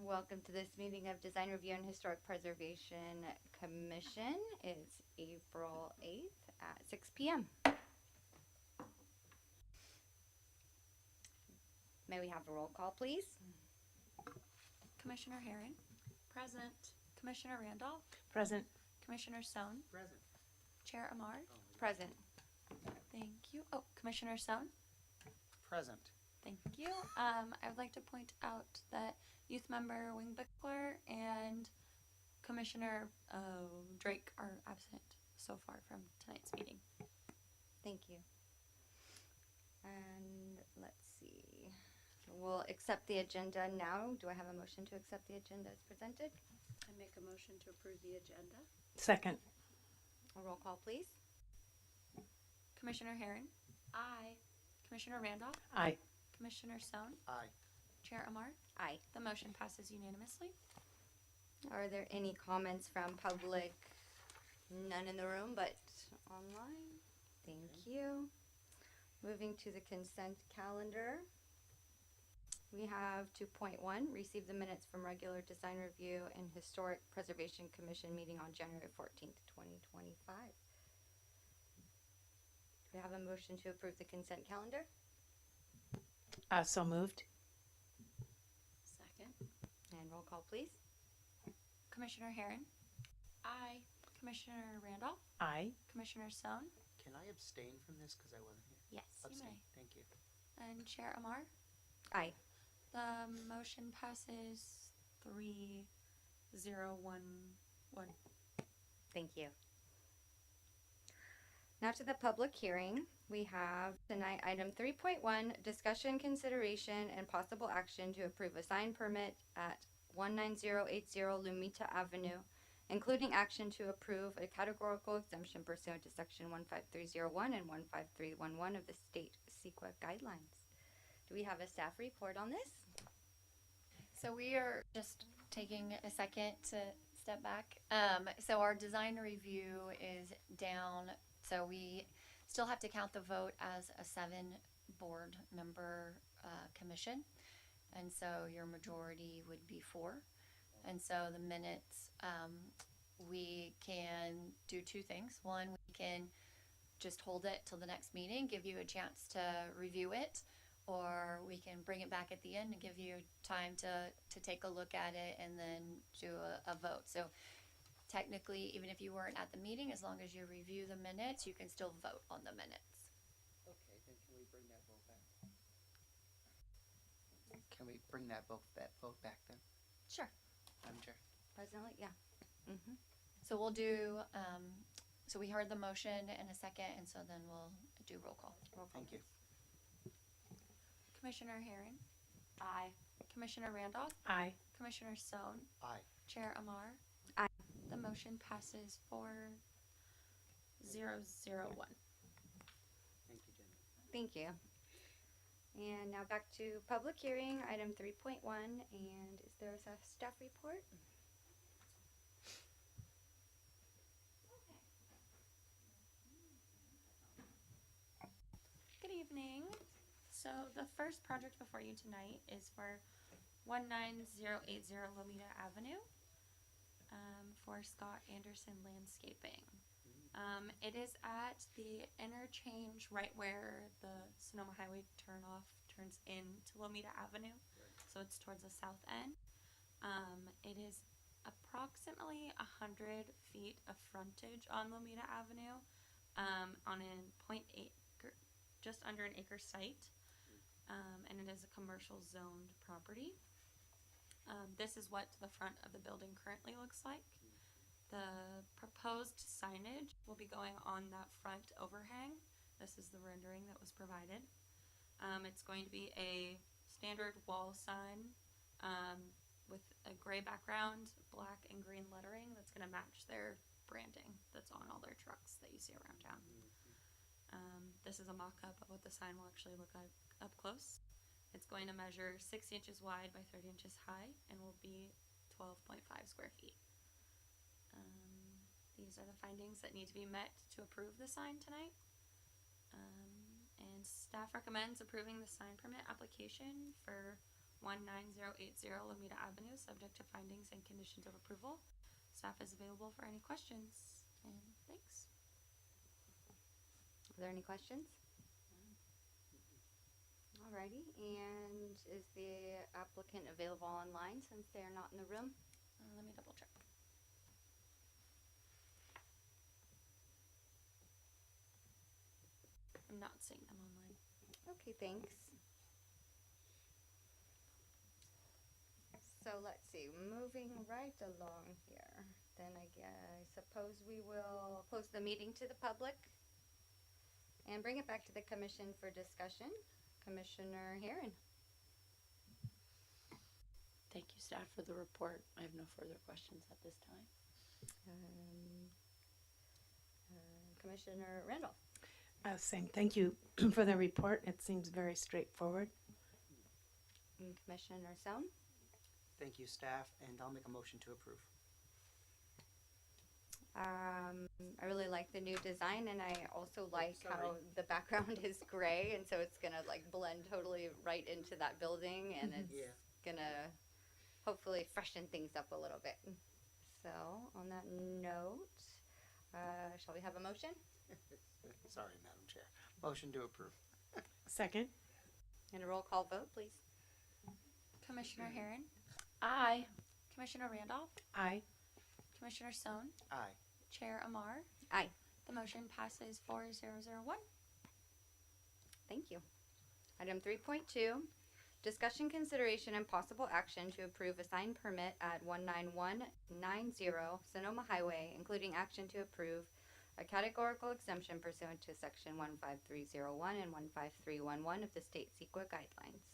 Welcome to this meeting of Design Review and Historic Preservation Commission. It's April 8th at 6 p.m. May we have a roll call, please? Commissioner HAREN. Present. Commissioner Randolph. Present. Commissioner SOHN. Present. Chair AMAR. Present. Thank you. Oh, Commissioner SOHN. Present. Thank you. I would like to point out that Youth Member WANGBICKLER and Commissioner Drake are absent so far from tonight's meeting. Thank you. And let's see. We'll accept the agenda now. Do I have a motion to accept the agenda as presented? I make a motion to approve the agenda. Second. A roll call, please. Commissioner HAREN. Aye. Commissioner Randolph. Aye. Commissioner SOHN. Aye. Chair AMAR. Aye. The motion passes unanimously. Are there any comments from public? None in the room, but online. Thank you. Moving to the consent calendar. We have 2.1, receive the minutes from regular design review and historic preservation commission meeting on January 14th, 2025. Do we have a motion to approve the consent calendar? So moved. Second. And roll call, please. Commissioner HAREN. Aye. Commissioner Randolph. Aye. Commissioner SOHN. Can I abstain from this because I wasn't here? Yes, you Abstain. may. Thank you. And Chair AMAR. Aye. The motion passes 3-0-1-1. Thank you. Now to the public hearing. We have tonight item 3.1, discussion, consideration, and possible action to approve a sign permit at 19080 Lomita Avenue, including action to approve a categorical exemption pursuant to section 15301 and 15311 of the state CEQA guidelines. Do we have a staff report on this? So we are just taking a second to step back. So our design review is down. So we still have to count the vote as a 7 board member commission. And so your majority would be 4. And so the minutes, we can do 2 things. One, we can just hold it till the next meeting, give you a chance to review it, or we can bring it back at the end and give you time to take a look at it and then do a vote. So technically, even if you weren't at the meeting, as long as you review the minutes, you can still vote on the minutes. Okay, then can we bring that vote back? Can we bring that vote back then? Sure. Madam Chair. Presently, yeah. Mm-hmm. So we'll do, so we heard the motion in a second, and so then we'll do roll call. Roll call, Thank you. Commissioner HAREN. Aye. Commissioner Randolph. Aye. Commissioner SOHN. Aye. Chair AMAR. Aye. The motion passes 4-0-0-1. Thank you, Jen. Thank you. And now back to public hearing, item 3.1, and is there a staff report? Good evening. So the first project before you tonight is for 19080 Lomita Avenue for Scott Anderson Landscaping. It is at the interchange right where the Sonoma Highway turns into Lomita Avenue. So it's towards the south end. It is approximately 100 feet of frontage on Lomita Avenue on a 0.8 acre, just under an acre site. And it is a commercial zoned property. This is what the front of the building currently looks like. The proposed signage will be going on that front overhang. This is the rendering that was provided. It's going to be a standard wall sign with a gray background, black and green lettering that's going to match their branding that's on all their trucks that you see around town. This is a mock-up of what the sign will actually look like up close. It's going to measure 6 inches wide by 30 inches high and will be 12.5 square feet. These are the findings that need to be met to approve the sign tonight. And staff recommends approving the sign permit application for 19080 Lomita Avenue, subject to findings and conditions of approval. Staff is available for any questions, and thanks. Are there any questions? Alrighty, and is the applicant available online since they are not in the room? Let me double check. I'm not seeing them online. Okay, thanks. So let's see, moving right along here, then I suppose we will close the meeting to the public and bring it back to the commission for discussion. Commissioner Herron. Thank you, staff, for the report. I have no further questions at this time. Commissioner Randolph. Same. Thank you for the report. It seems very straightforward. And Commissioner SOHN. Thank you, staff, and I'll make a motion to approve. I really like the new design, and I also like how sorry. the background is gray, and so it's gonna like blend totally right into that building, and it's Yeah. gonna hopefully freshen things up a little bit. So on that note, shall we have a motion? Sorry, Madam Chair. Motion to approve. Second? And a roll call vote, please. Commissioner Herron, Aye. Commissioner Randolph, Aye. Commissioner Sohn, Aye. Chair Amar. Aye. The motion passes 4001. Thank you. Item 3.2, discussion, consideration, and possible action to approve a sign permit at 19190 Sonoma Highway, including action to approve a categorical exemption pursuant to section 15301 and 15311 of the state CEQA guidelines.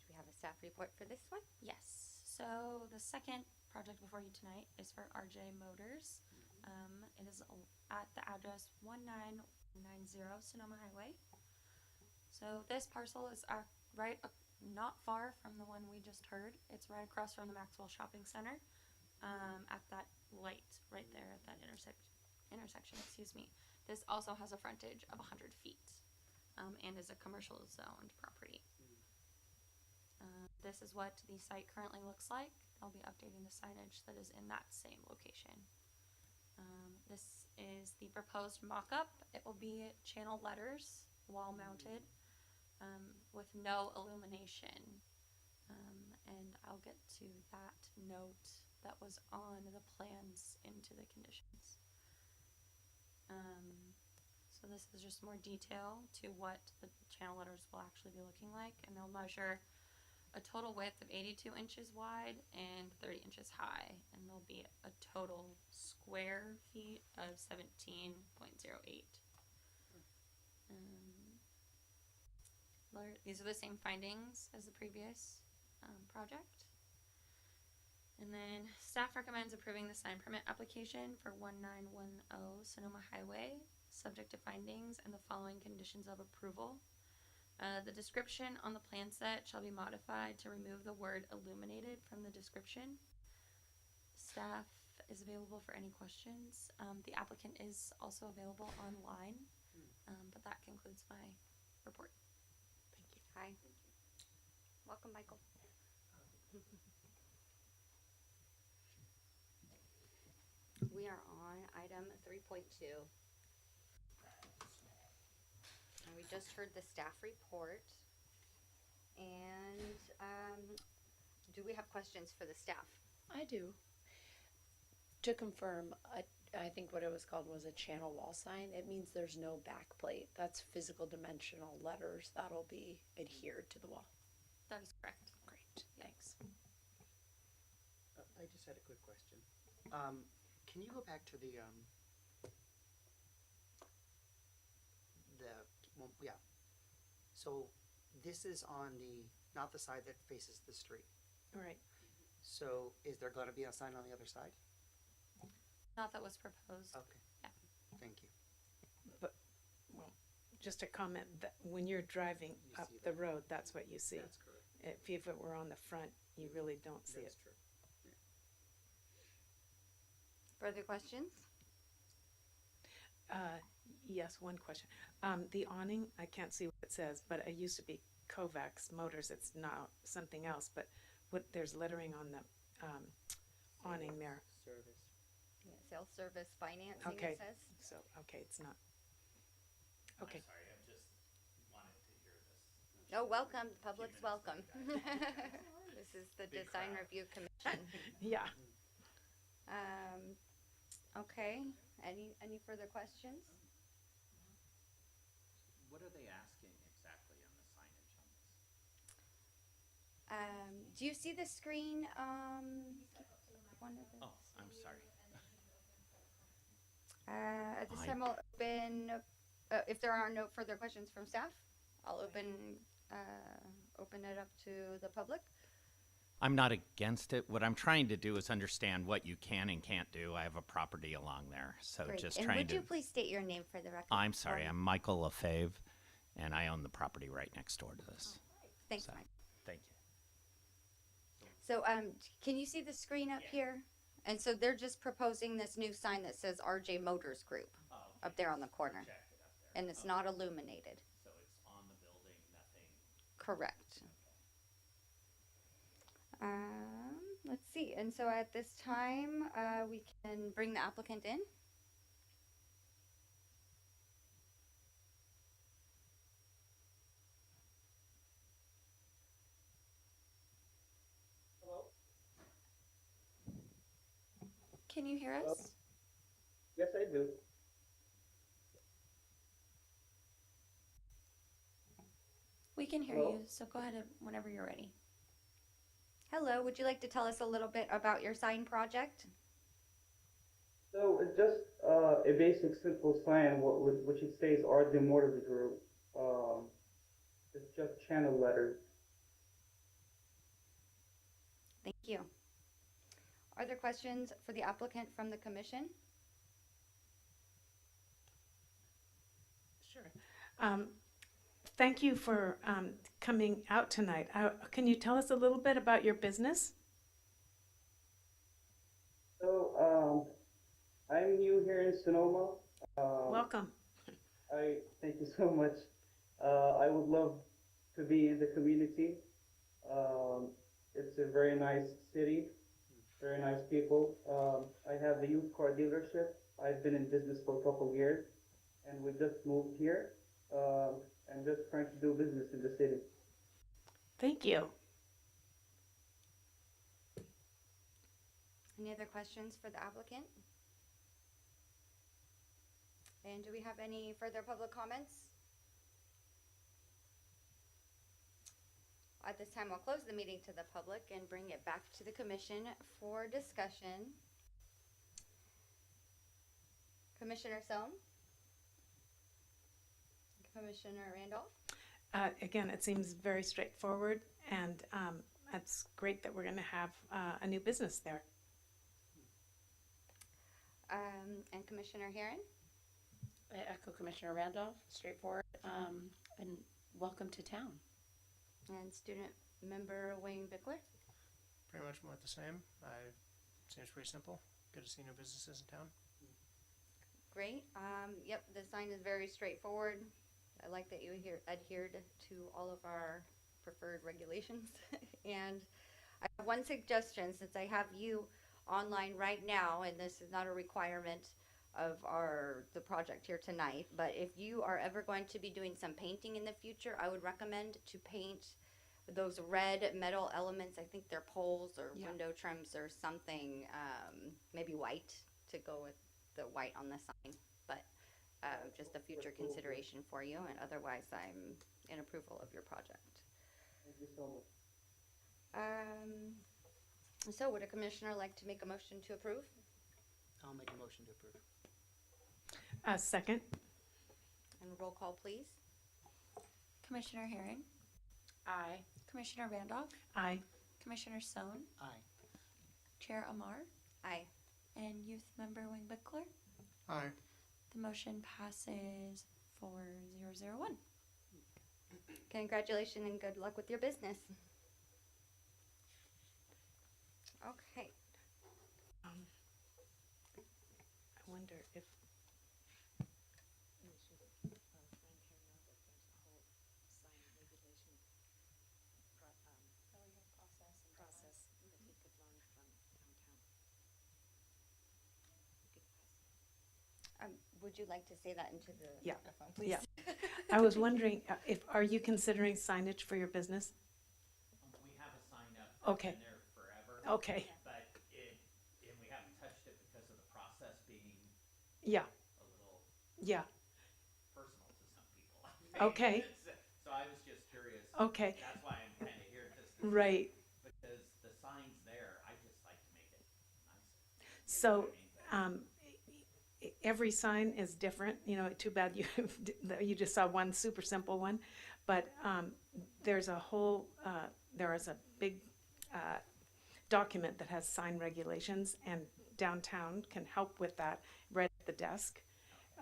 Do we have a staff report for this one? Yes. So the second project before you tonight is for RJ Motors. It is at the address 1990 Sonoma Highway. So this parcel is not far from the one we just heard. It's right across from the Maxwell Shopping Center, at that light right there at that intersection. Excuse me. This also has a frontage of 100 feet, and is a commercial zoned property. This is what the site currently looks like. I'll be updating the signage that is in that same location. This is the proposed mock-up. It will be channel letters, wall mounted, with no illumination. And I'll get to that note that was on the plans into the conditions. So this is just more detail to what the channel letters will actually be looking like, and they'll measure a total width of 82 inches wide and 30 inches high, and there'll be a total square feet of 17.08. These are the same findings as the previous project. And then staff recommends approving the sign permit application for 1910 Sonoma Highway, subject to findings and the following conditions of approval. The description on the plan set shall be modified to remove the word illuminated from the description. Staff is available for any questions. The applicant is also available online, but that concludes my report. Thank you. Hi. Welcome, Michael. We are on item 3.2. And we just heard the staff report. And do we have questions for the staff? I do. To confirm, I think what it was called was a channel wall sign. It means there's no backplate. That's physical dimensional letters that'll be adhered to the wall. That is correct. Great, thanks. I just had a quick question. Can you go back to yeah. So this is on not the side that faces the street. All right. So is there going to be a sign on the other side? Not that was proposed. Okay. Yeah. Thank you. But, well, just a comment that when you're driving You up see the that. road, that's what you see. That's correct. If it were on the front, you really don't see That's it. true. Further questions? Yes, one question. The awning, I can't see what it says, but it used to be Kovacs Motors, it's not something else, but there's lettering on the awning there. Service. Yeah, sales service financing, Okay. it says. So, okay, it's not. Okay. I'm sorry, I just wanted to hear this. Oh, welcome, the public's minutes welcome. ago, guys. This is the Big Design crowd. Review Commission. Yeah. Okay, any further questions? What are they asking exactly on the signage on this? Do you see the screen, one of the? Oh, I'm sorry. At this time, I'll open, if there are no further questions from staff, I'll open it up to the public. I'm not against it. What I'm trying to do is understand what you can and can't do. I have a property along there, so Great. just And trying would to. you please state your name for the record? I'm sorry, for- I'm Michael LaFave, and I own the property right next door to this. Thanks, so, Mike. Thank you. So, can you see the screen up here? And so they're just proposing this new sign that says RJ Motors Group up there on the corner. Check it up there. And it's not illuminated. So it's on the building, nothing. Correct. Let's see. And so at this time, we can bring the applicant in. Can you hear us? Yes, I do. We can hear Hello? you, so go ahead whenever you're ready. Hello, would you like to tell us a little bit about your sign project? So it's just a basic, simple sign, which it says RD Motors Group. It's just channel letters. Thank you. Are there questions for the applicant from the commission? Sure. Thank you for coming out tonight. Can you tell us a little bit about your business? So I'm new here in Sonoma. Welcome. I thank you so much. I would love to be in the community. It's a very nice city, very nice people. I have a used car dealership. I've been in business for a couple of years, and we just moved here. And just trying to do business in the city. Thank you. Any other questions for the applicant? And do we have any further public comments? At this time, I'll close the meeting to the public and bring it back to the commission for discussion. Commissioner Sohn? Commissioner Randolph? Again, it seems very straightforward, and it's great that we're going to have a new business there. And Commissioner Herron? I echo Commissioner Randolph, straightforward, and welcome to town. And student member WANGBICKLER? Pretty much more the same. Seems pretty simple. Good to see new businesses in town. Great. Yep, the sign is very straightforward. I like that you adhered to all of our preferred regulations. And I have one suggestion, since I have you online right now, and this is not a requirement of the project here tonight, but if you are ever going to be doing some painting in the future, I would recommend to paint those red metal elements. I think they're poles or window trims or something, maybe white to go with the white on the sign, but just a future consideration for you, and otherwise I'm in approval of your project. Thank you so much. So would a commissioner like to make a motion to approve? I'll make a motion to approve. Second. And roll call, please. Commissioner Herron, Aye. Commissioner Randolph, Aye. Commissioner Sohn, Aye. Chair Amar, Aye. and Youth Member WANGBICKLER. Aye. The motion passes 4001. Congratulations and good luck with your business. Okay. I wonder if would you like to say that into the Yeah. microphone, please? Yeah. I was wondering, are you considering signage for your business? We have a sign up Okay. that's been there forever. Okay, But and we haven't touched it because of the process being yeah, a little yeah, personal to some people. I think. Okay. So I was just curious. okay, That's why I'm kind of here just to right. because the sign's there. I just like to make it nicer. So, every sign is different, you know, too bad you, you just saw one super simple one. But, there's a whole, there is a big, document that has sign regulations, and downtown can help with that right at the desk.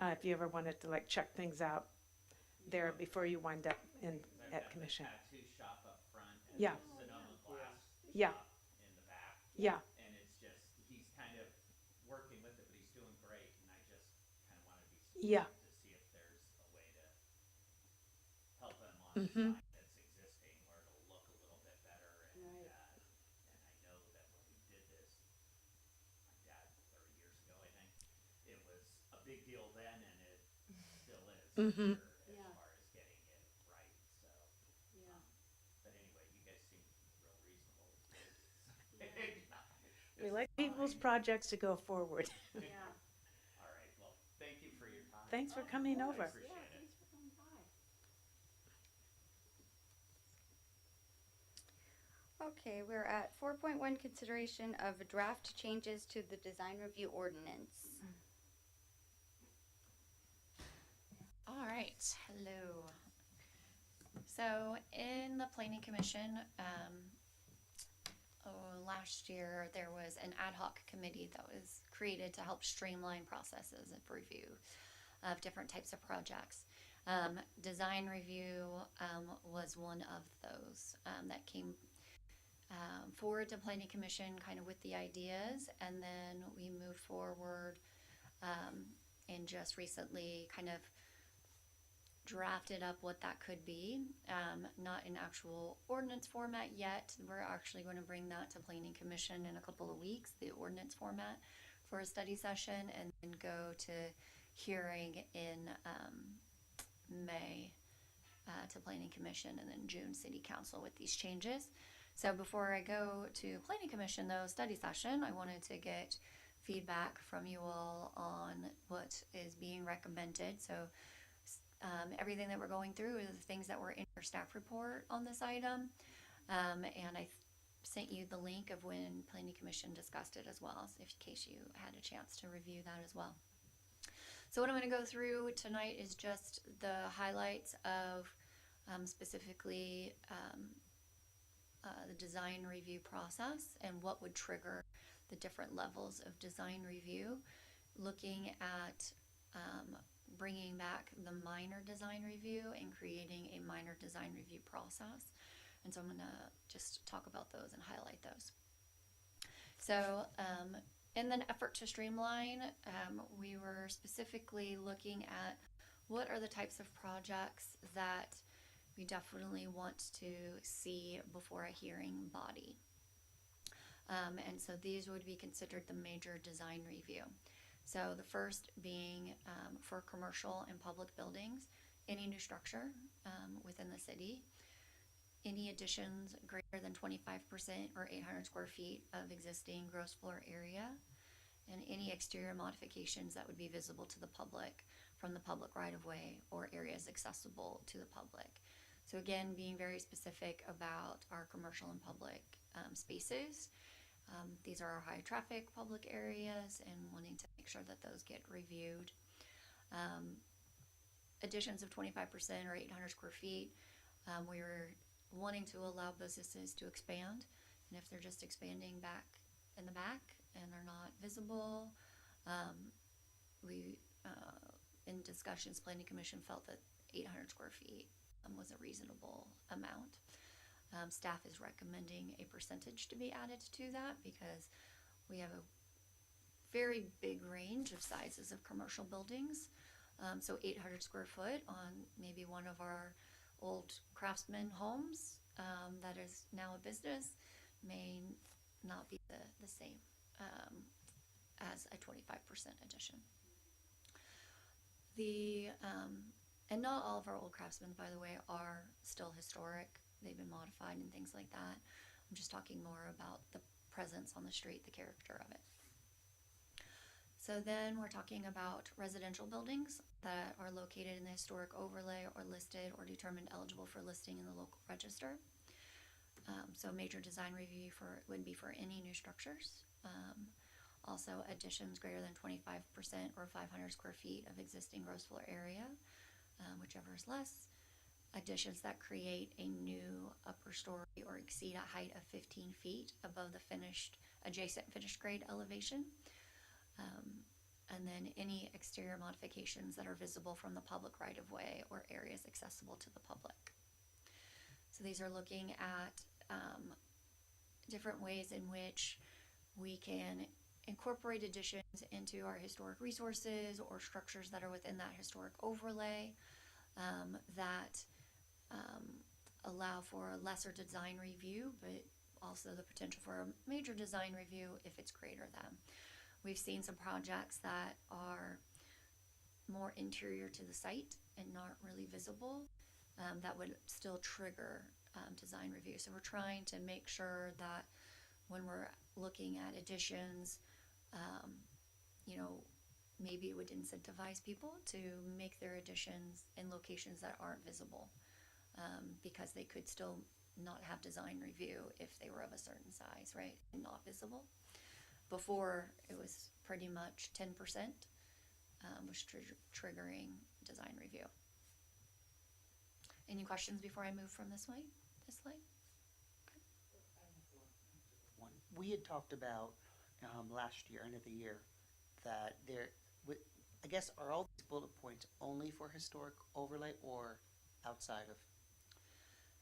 If you ever wanted to like check things out there before you wind up at commission. Tattoo shop up front and Yeah. the Sonoma glass Yeah. shop in the back. Yeah, And it's just, he's kind of working with it, but he's doing great. And I just kind of want to be Yeah. to see if there's a way to help him on Mhm. the sign that's existing where it'll look a little bit better. And, Right. and I know that when we did this, my dad, 30 years ago, I think, it was a big deal then and it still is. Mhm. For sure, Yeah. as far as getting it right. So, Yeah. but anyway, you guys seem real reasonable. we like people's projects to go forward. Yeah. All right, well, thank you for your time. Thanks for coming I over. appreciate Yeah, it. thanks for coming by. Okay, we're at 4.1, consideration of draft changes to the design review ordinance. All right, hello. So in the planning commission, last year, there was an ad hoc committee that was created to help streamline processes of review of different types of projects. Design review was one of those that came forward to planning commission kind of with the ideas, and then we moved forward and just recently kind of drafted up what that could be. Not in actual ordinance format yet. We're actually going to bring that to planning commission in a couple of weeks, the ordinance format, for a study session, and then go to hearing in May to planning commission, and then June city council with these changes. So before I go to planning commission though, study session, I wanted to get feedback from you all on what is being recommended. So everything that we're going through is the things that were in your staff report on this item. And I sent you the link of when planning commission discussed it as well, so in case you had a chance to review that as well. So what I'm going to go through tonight is just the highlights of specifically the design review process and what would trigger the different levels of design review, looking at bringing back the minor design review and creating a minor design review process. And so I'm going to just talk about those and highlight those. So in an effort to streamline, we were specifically looking at what are the types of projects that we definitely want to see before a hearing body. And so these would be considered the major design review. So the first being for commercial and public buildings, any new structure within the city, any additions greater than 25% or 800 square feet of existing gross floor area, and any exterior modifications that would be visible to the public from the public right-of-way or areas accessible to the public. So again, being very specific about our commercial and public spaces. These are our high traffic public areas and wanting to make sure that those get reviewed. Additions of 25% or 800 square feet, we were wanting to allow businesses to expand, and if they're just expanding back in the back and they're not visible, we in discussions, planning commission felt that 800 square feet was a reasonable amount. Staff is recommending a percentage to be added to that because we have a very big range of sizes of commercial buildings. So 800 square foot on maybe one of our old craftsman homes that is now a business may not be the same as a 25% addition. And not all of our old craftsmen, by the way, are still historic. They've been modified and things like that. I'm just talking more about the presence on the street, the character of it. So then we're talking about residential buildings that are located in the historic overlay or listed or determined eligible for listing in the local register. So major design review would be for any new structures. Also additions greater than 25% or 500 square feet of existing gross floor area, whichever is less. Additions that create a new upper story or exceed a height of 15 feet above the adjacent finished grade elevation. And then any exterior modifications that are visible from the public right-of-way or areas accessible to the public. So these are looking at different ways in which we can incorporate additions into our historic resources or structures that are within that historic overlay that allow for a lesser design review, but also the potential for a major design review if it's greater than. We've seen some projects that are more interior to the site and not really visible that would still trigger design review. So we're trying to make sure that when we're looking at additions, maybe it would incentivize people to make their additions in locations that aren't visible because they could still not have design review if they were of a certain size, right, and not visible. Before, it was pretty much 10% was triggering design review. Any questions before I move from this slide? One, we had talked about last year, end of the year, that I guess, are all these bullet points only for historic overlay or outside of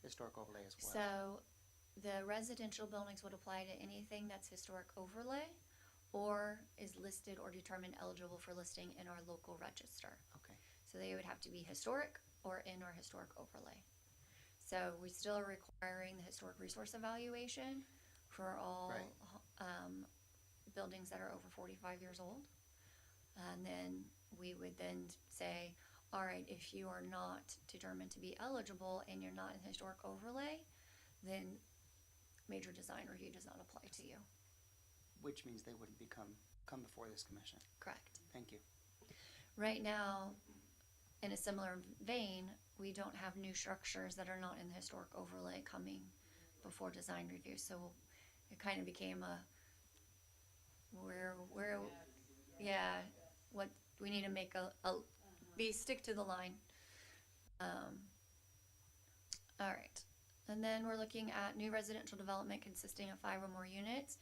historic overlay as well? So the residential buildings would apply to anything that's historic overlay or is listed or determined eligible for listing in our local register. Okay. So they would have to be historic or in our historic overlay. So we still are requiring the historic resource evaluation for all buildings that are over 45 years old. And then we would then say, all right, if you are not determined to be eligible and you're not in historic overlay, then major design review does not apply to you. Which means they wouldn't come before this commission. Correct. Thank you. Right now, in a similar vein, we don't have new structures that are not in the historic overlay coming before design review. So it kind of became what we need to make stick to the line. All right. And then we're looking at new residential development consisting of 5 or more units,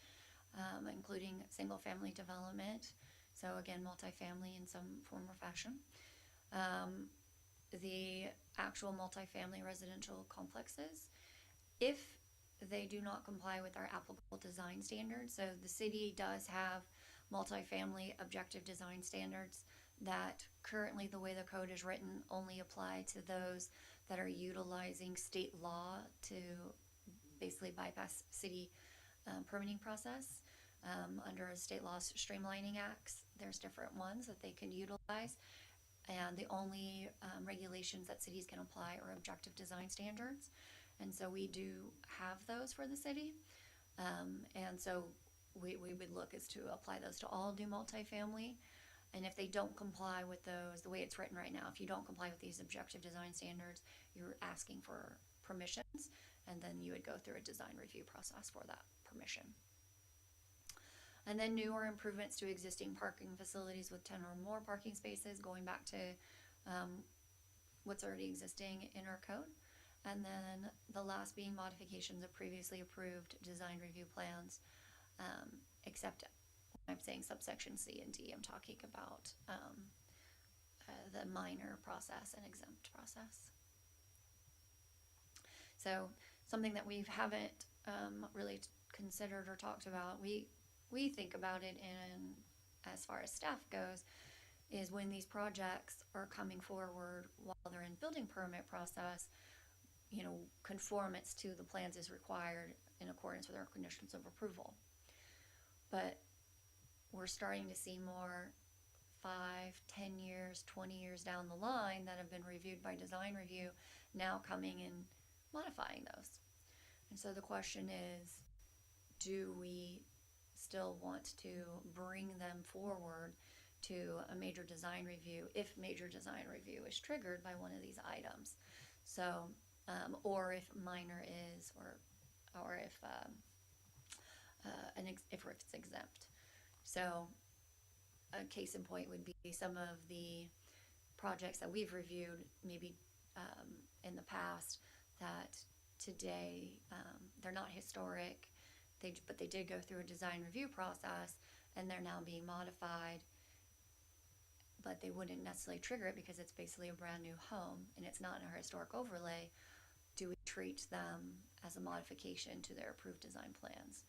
including single family development. So again, multifamily in some form or fashion. The actual multifamily residential complexes, if they do not comply with our applicable design standards. So the city does have multifamily objective design standards that currently the way the code is written only apply to those that are utilizing state law to basically bypass city permitting process. Under a state law streamlining acts, there's different ones that they can utilize. And the only regulations that cities can apply are objective design standards. And so we do have those for the city. And so we would look as to apply those to all new multifamily. And if they don't comply with those, the way it's written right now, if you don't comply with these objective design standards, you're asking for permissions, and then you would go through a design review process for that permission. And then newer improvements to existing parking facilities with 10 or more parking spaces, going back to what's already existing in our code. And then the last being modifications of previously approved design review plans, except when I'm saying subsection C and D, I'm talking about the minor process and exempt process. So something that we haven't really considered or talked about, we think about it in, as far as staff goes, is when these projects are coming forward while they're in building permit process, conformance to the plans is required in accordance with our conditions of approval. But we're starting to see more 5, 10 years, 20 years down the line that have been reviewed by design review now coming and modifying those. And so the question is, do we still want to bring them forward to a major design review if major design review is triggered by one of these items? So, or if minor is, or if if it's exempt. So, a case in point would be some of the projects that we've reviewed, maybe in the past, that today they're not historic, but they did go through a design review process, and they're now being modified, but they wouldn't necessarily trigger it because it's basically a brand new home and it's not in our historic overlay. Do we treat them as a modification to their approved design plans,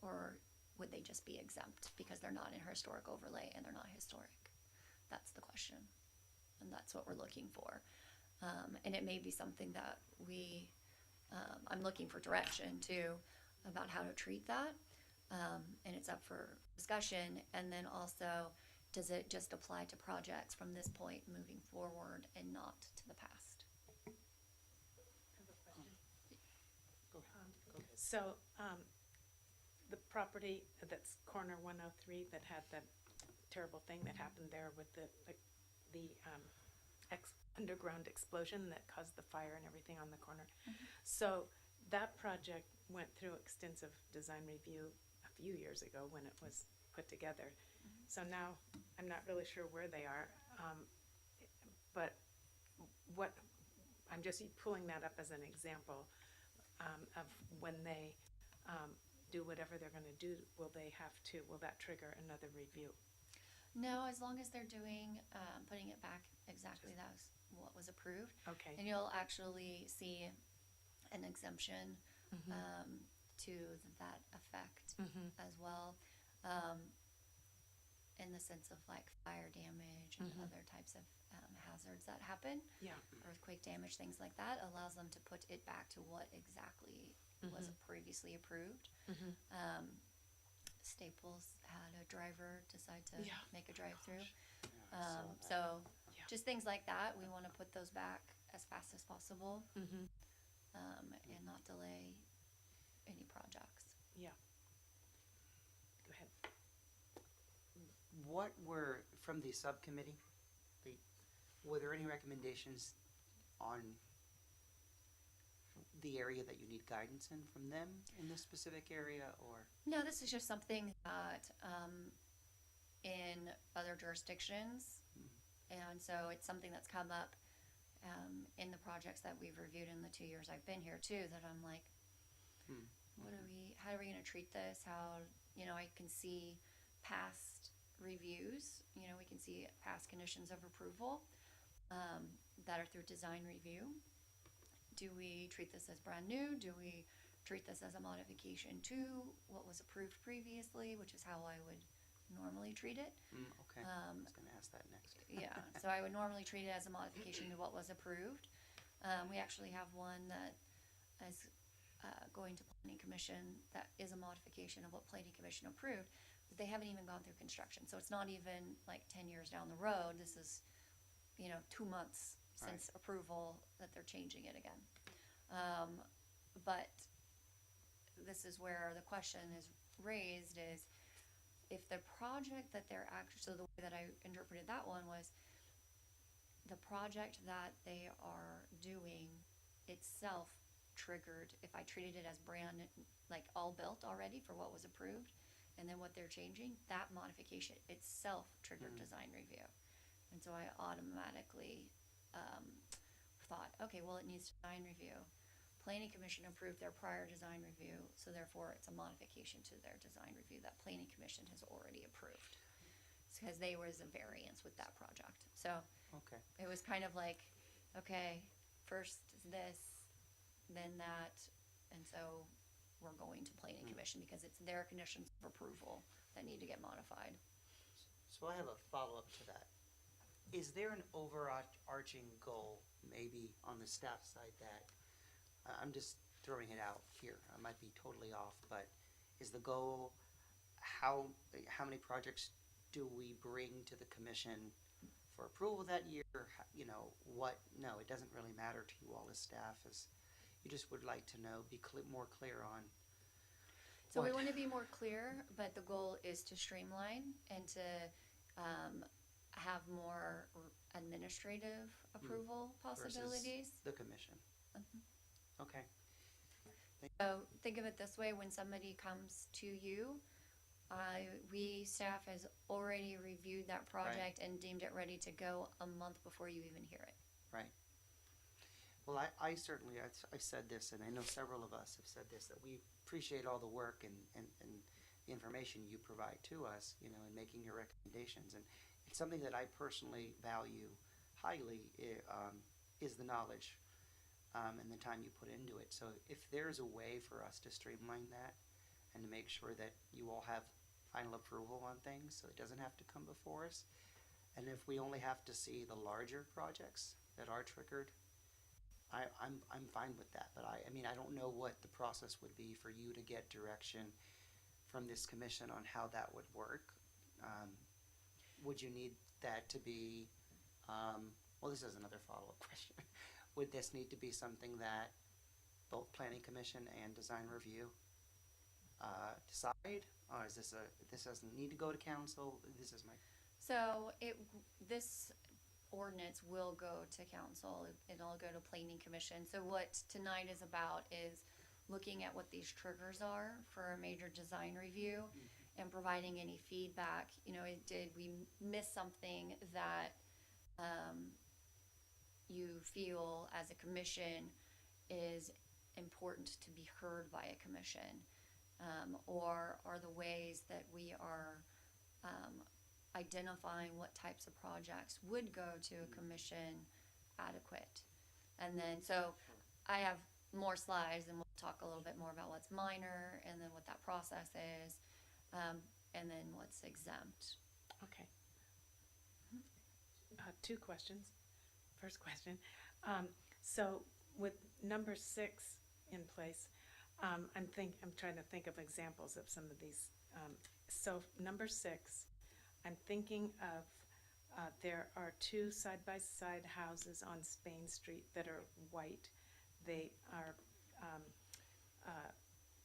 or would they just be exempt because they're not in our historic overlay and they're not historic? That's the question, and that's what we're looking for. And it may be something that I'm looking for direction too about how to treat that, and it's up for discussion. And then also, does it just apply to projects from this point moving forward and not to the past? So, the property that's corner 103 that had the terrible thing that happened there with the underground explosion that caused the fire and everything on the corner. So that project went through extensive design review a few years ago when it was put together. So now I'm not really sure where they are, but I'm just pulling that up as an example of when they do whatever they're going to do. Will that trigger another review? No, as long as they're doing, putting it back exactly that's what was approved. Okay. And you'll actually see an exemption to that effect as well, in the sense of like fire damage and other types of hazards that happen. Yeah. Earthquake damage, things like that, allows them to put it back to what exactly was previously approved. Staples had a driver decide to make a drive-through. So just things like that, we want to put those back as fast as possible, and not delay any projects. Yeah. Go ahead. What were, from the subcommittee, were there any recommendations on the area that you need guidance in from them in this specific area, or? No, this is just something that in other jurisdictions, and so it's something that's come up in the projects that we've reviewed in the 2 years I've been here too, that I'm like, how are we going to treat this? How, I can see past reviews, we can see past conditions of approval that are through design review. Do we treat this as brand new? Do we treat this as a modification to what was approved previously, which is how I would normally treat it? Okay, I was going to ask that next. Yeah, so I would normally treat it as a modification to what was approved. We actually have one that is going to Planning Commission that is a modification of what Planning Commission approved, but they haven't even gone through construction. So it's not even like 10 years down the road. This is, 2 months since approval that they're changing it again. But this is where the question is raised, is if the project that they're actually, so the way that I interpreted that one was the project that they are doing itself triggered, if I treated it as brand, like all built already for what was approved, and then what they're changing, that modification itself triggered design review. And so I automatically thought, okay, well, it needs design review. Planning Commission approved their prior design review, so therefore it's a modification to their design review that Planning Commission has already approved. It's because they was a variance with that project. So it was kind of like, okay, first this, then that, and so we're going to Planning Commission because it's their conditions of approval that need to get modified. So I have a follow-up to that. Is there an overarching goal, maybe on the staff side, that, I'm just throwing it out here, I might be totally off, but is the goal how many projects do we bring to the commission for approval that year? You know, what, no, it doesn't really matter to you all as staff, as you just would like to know, be more clear on. So we what- want to be more clear, but the goal is to streamline and to have more administrative approval versus possibilities. The commission. Mhm. Okay, So think of it this way: when somebody comes to you, we staff has already reviewed that project and deemed it ready to go a month before you even hear it. right. Well, I certainly, I've said this, and I know several of us have said this, that we appreciate all the work and the information you provide to us, you know, in making your recommendations. And it's something that I personally value highly, is the knowledge and the time you put into it. So if there's a way for us to streamline that and to make sure that you all have final approval on things, so it doesn't have to come before us, and if we only have to see the larger projects that are triggered, I'm fine with that. But I mean, I don't know what the process would be for you to get direction from this commission on how that would work. Would you need that to be, well, this is another follow-up question. Would this need to be something that both planning commission and design review decide? Or is this this doesn't need to go to council? This is my, So this ordinance will go to council. It'll go to planning commission. So what tonight is about is looking at what these triggers are for a major design review and providing any feedback. You know, did we miss something that you feel as a commission is important to be heard by a commission? Or are the ways that we are identifying what types of projects would go to a commission adequate? And then, so I have more slides, and we'll talk a little bit more about what's minor, and then what that process is, and then what's exempt. Okay. Two questions. First question. So with number 6 in place, I'm trying to think of examples of some of these. So number 6, I'm thinking of, there are 2 side-by-side houses on Spain Street that are white. They are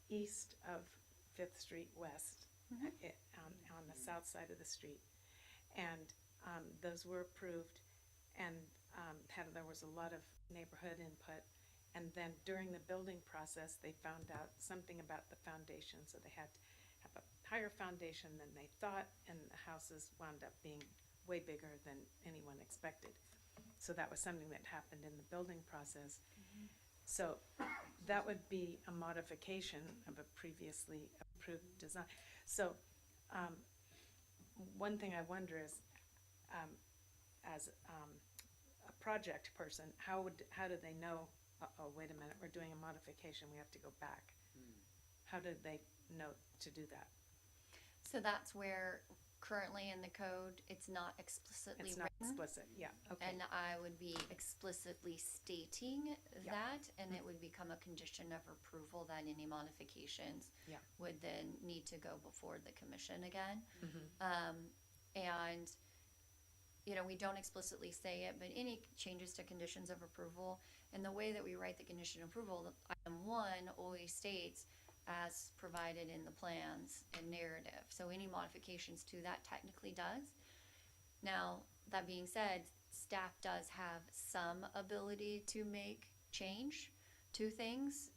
east of 5th Street West, on the south side of the street. And those were approved, and there was a lot of neighborhood input. And then during the building process, they found out something about the foundation, so they had to have a higher foundation than they thought, and the houses wound up being way bigger than anyone expected. So that was something that happened in the building process. So that would be a modification of a previously approved design. So one thing I wonder is, as a project person, how do they know, oh, wait a minute, we're doing a modification, we have to go back? How do they know to do that? So that's where currently in the code, it's not explicitly It's not written. explicit, yeah, okay. And I would be explicitly stating Yeah. that, and it would become a condition of approval that any modifications Yeah. would then need to go before the commission again. Mhm. And, you know, we don't explicitly say it, but any changes to conditions of approval, and the way that we write the condition of approval, item 1 always states as provided in the plans and narrative. So any modifications to that technically does. Now, that being said, staff does have some ability to make change to things.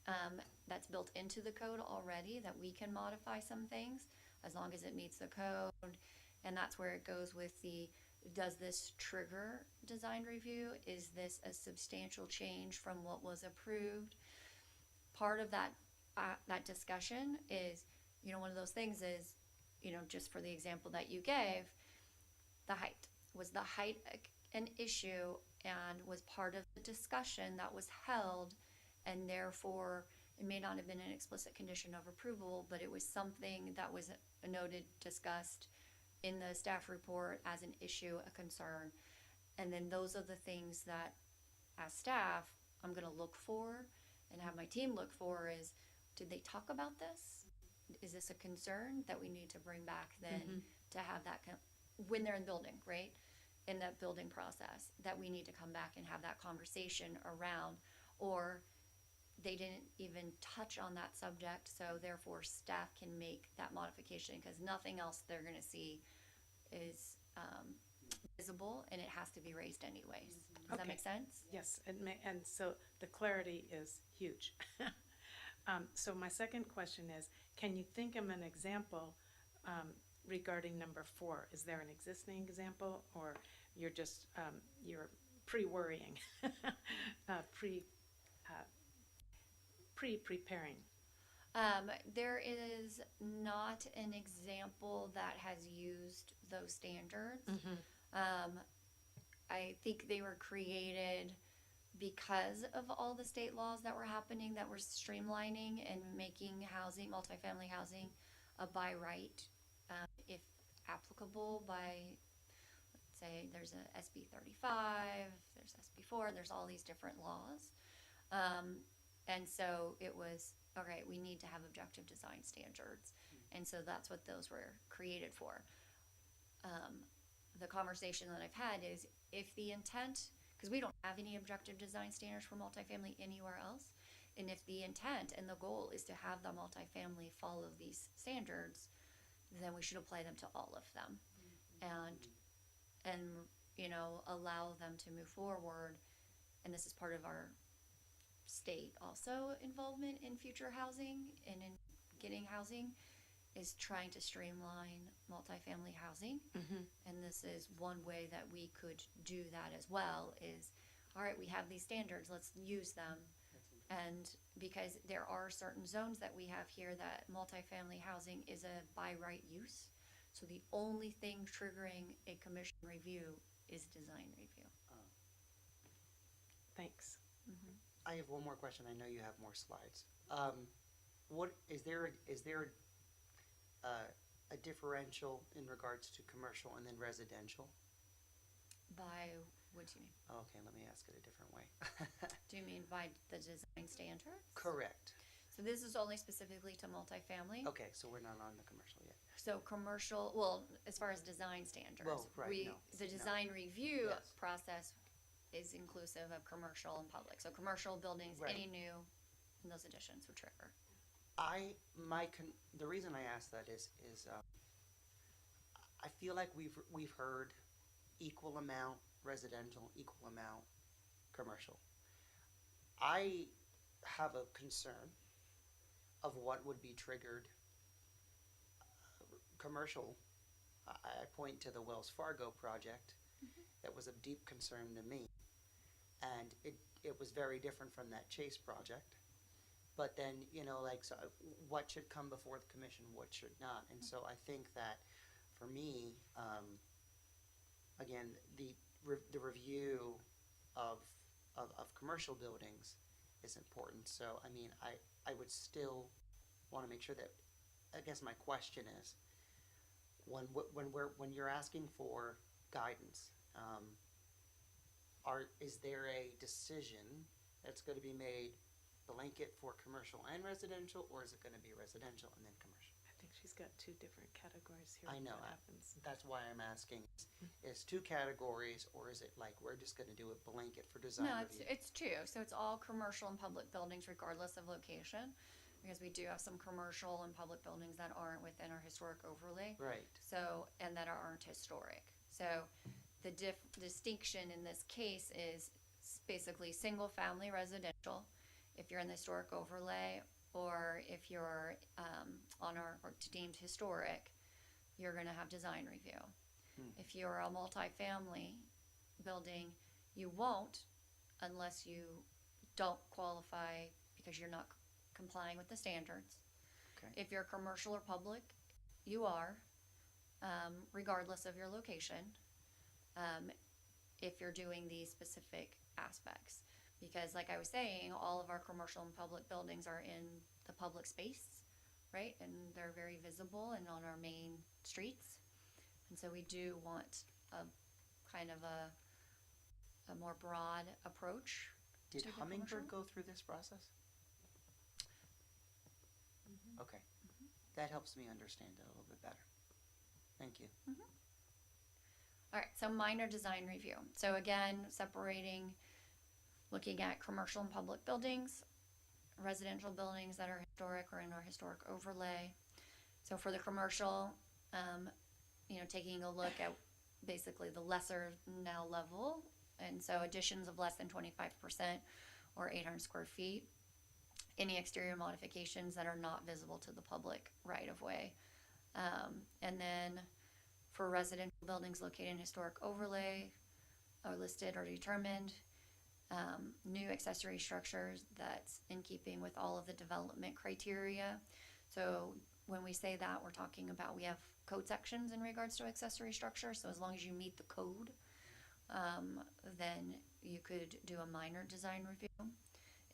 That's built into the code already, that we can modify some things as long as it meets the code. And that's where it goes with the, does this trigger design review? Is this a substantial change from what was approved? Part of that discussion is, you know, one of those things is, you know, just for the example that you gave, the height. Was the height an issue, and was part of the discussion that was held, and therefore it may not have been an explicit condition of approval, but it was something that was noted, discussed in the staff report as an issue, a concern. And then those are the things that, as staff, I'm gonna look for and have my team look for is, did they talk about this? Is this a concern that we need to bring back then to have that when they're in building, right? In that building process, that we need to come back and have that conversation around, or they didn't even touch on that subject, so therefore staff can make that modification, because nothing else they're gonna see is, visible, and it has to be raised anyways. Does that Okay. make sense? Yes, and so the clarity is huge. So my second question is, can you think of an example regarding number 4? Is there an existing example, or you're just, you're pre-worrying, pre-preparing? There is not an example that has used those standards. I think they were created because of all the state laws that were happening, that were streamlining and making housing, multifamily housing, a by right, if applicable by, let's say, there's a SB 35, there's SB 4, there's all these different laws. And so it was, all right, we need to have objective design standards. And so that's what those were created for. The conversation that I've had is, if the intent, because we don't have any objective design standards for multifamily anywhere else, and if the intent and the goal is to have the multifamily follow these standards, then we should apply them to all of them. And you know, allow them to move forward. And this is part of our state also involvement in future housing and in getting housing, is trying to streamline multifamily housing. And this is one way that we could do that as well, is, all right, we have these standards, let's use them. And because there are certain zones that we have here that multifamily housing is a by right use, so the only thing triggering a commission review is design review. Thanks. I have one more question. I know you have more slides. What is there a differential in regards to commercial and then residential? By, what do you mean? Okay, let me ask it a different way. Do you mean by the design standards? Correct. So this is only specifically to multifamily. Okay, so we're not on the commercial yet. So commercial, well, as far as design standards, Well, right, no, the no. design review Yes. process is inclusive of commercial and public. So commercial buildings, Right. any new, and those additions would trigger. The reason I ask that is I feel like we've heard equal amount residential, equal amount commercial. I have a concern of what would be triggered commercial. I point to the Wells Fargo project. That was of deep concern to me, and it was very different from that Chase project. But then, you know, like, so what should come before the commission, what should not? And so I think that for me, again, the review of commercial buildings is important. So, I mean, I would still want to make sure that, I guess my question is, when you're asking for guidance, is there a decision that's going to be made blanket for commercial and residential, or is it going to be residential and then commercial? I think she's got 2 different categories here. I know. What happens? That's why I'm asking. Is 2 categories, or is it like we're just going to do a blanket for design No, review? it's 2. So it's all commercial and public buildings regardless of location, because we do have some commercial and public buildings that aren't within our historic overlay. Right. So, and that aren't historic. So the distinction in this case is basically single family residential, if you're in the historic overlay, or if you're on our or deemed historic, you're going to have design review. If you're a multifamily building, you won't, unless you don't qualify because you're not complying with the standards. Okay. If you're commercial or public, you are, regardless of your location, if you're doing these specific aspects. Because like I was saying, all of our commercial and public buildings are in the public space, right? And they're very visible and on our main streets. And so we do want a kind of a more broad approach. Did to the Hummingbird commercial. go through this process? Okay. That helps me understand it a little bit better. Thank you. All right, so minor design review. So again, separating, looking at commercial and public buildings, residential buildings that are historic or in our historic overlay. So for the commercial, taking a look at basically the lesser now level, and so additions of less than 25% or 800 square feet. Any exterior modifications that are not visible to the public right of way. And then for residential buildings located in historic overlay are listed or determined. New accessory structures that's in keeping with all of the development criteria. So when we say that, we're talking about, we have code sections in regards to accessory structure. So as long as you meet the code, then you could do a minor design review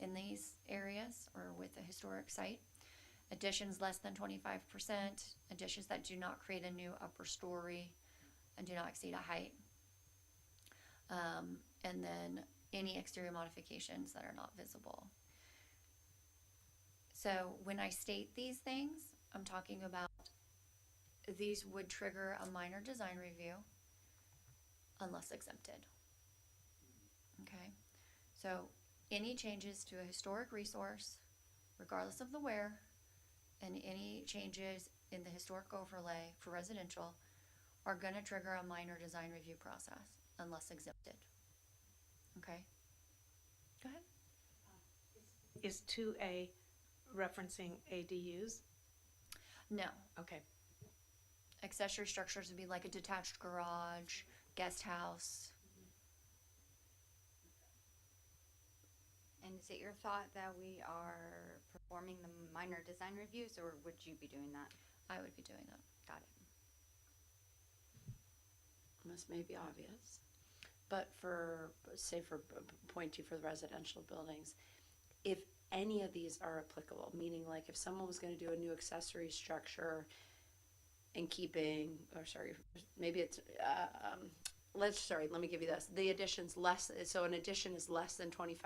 in these areas or with a historic site. Additions less than 25%, additions that do not create a new upper story and do not exceed a height. And then any exterior modifications that are not visible. So when I state these things, I'm talking about these would trigger a minor design review unless exempted. Okay, so any changes to a historic resource, regardless of the where, and any changes in the historic overlay for residential are going to trigger a minor design review process unless exempted. Okay, go ahead. Is 2A referencing ADUs? No, Okay. accessory structures would be like a detached garage, guest house. And is it your thought that we are performing the minor design reviews, or would you be doing that? I would be doing that. Got it. This may be obvious, but for point two for the residential buildings, if any of these are applicable, meaning like if someone was going to do a new accessory structure in keeping, or sorry, maybe it's, let me give you this. The addition's less, so an addition is less than 25%.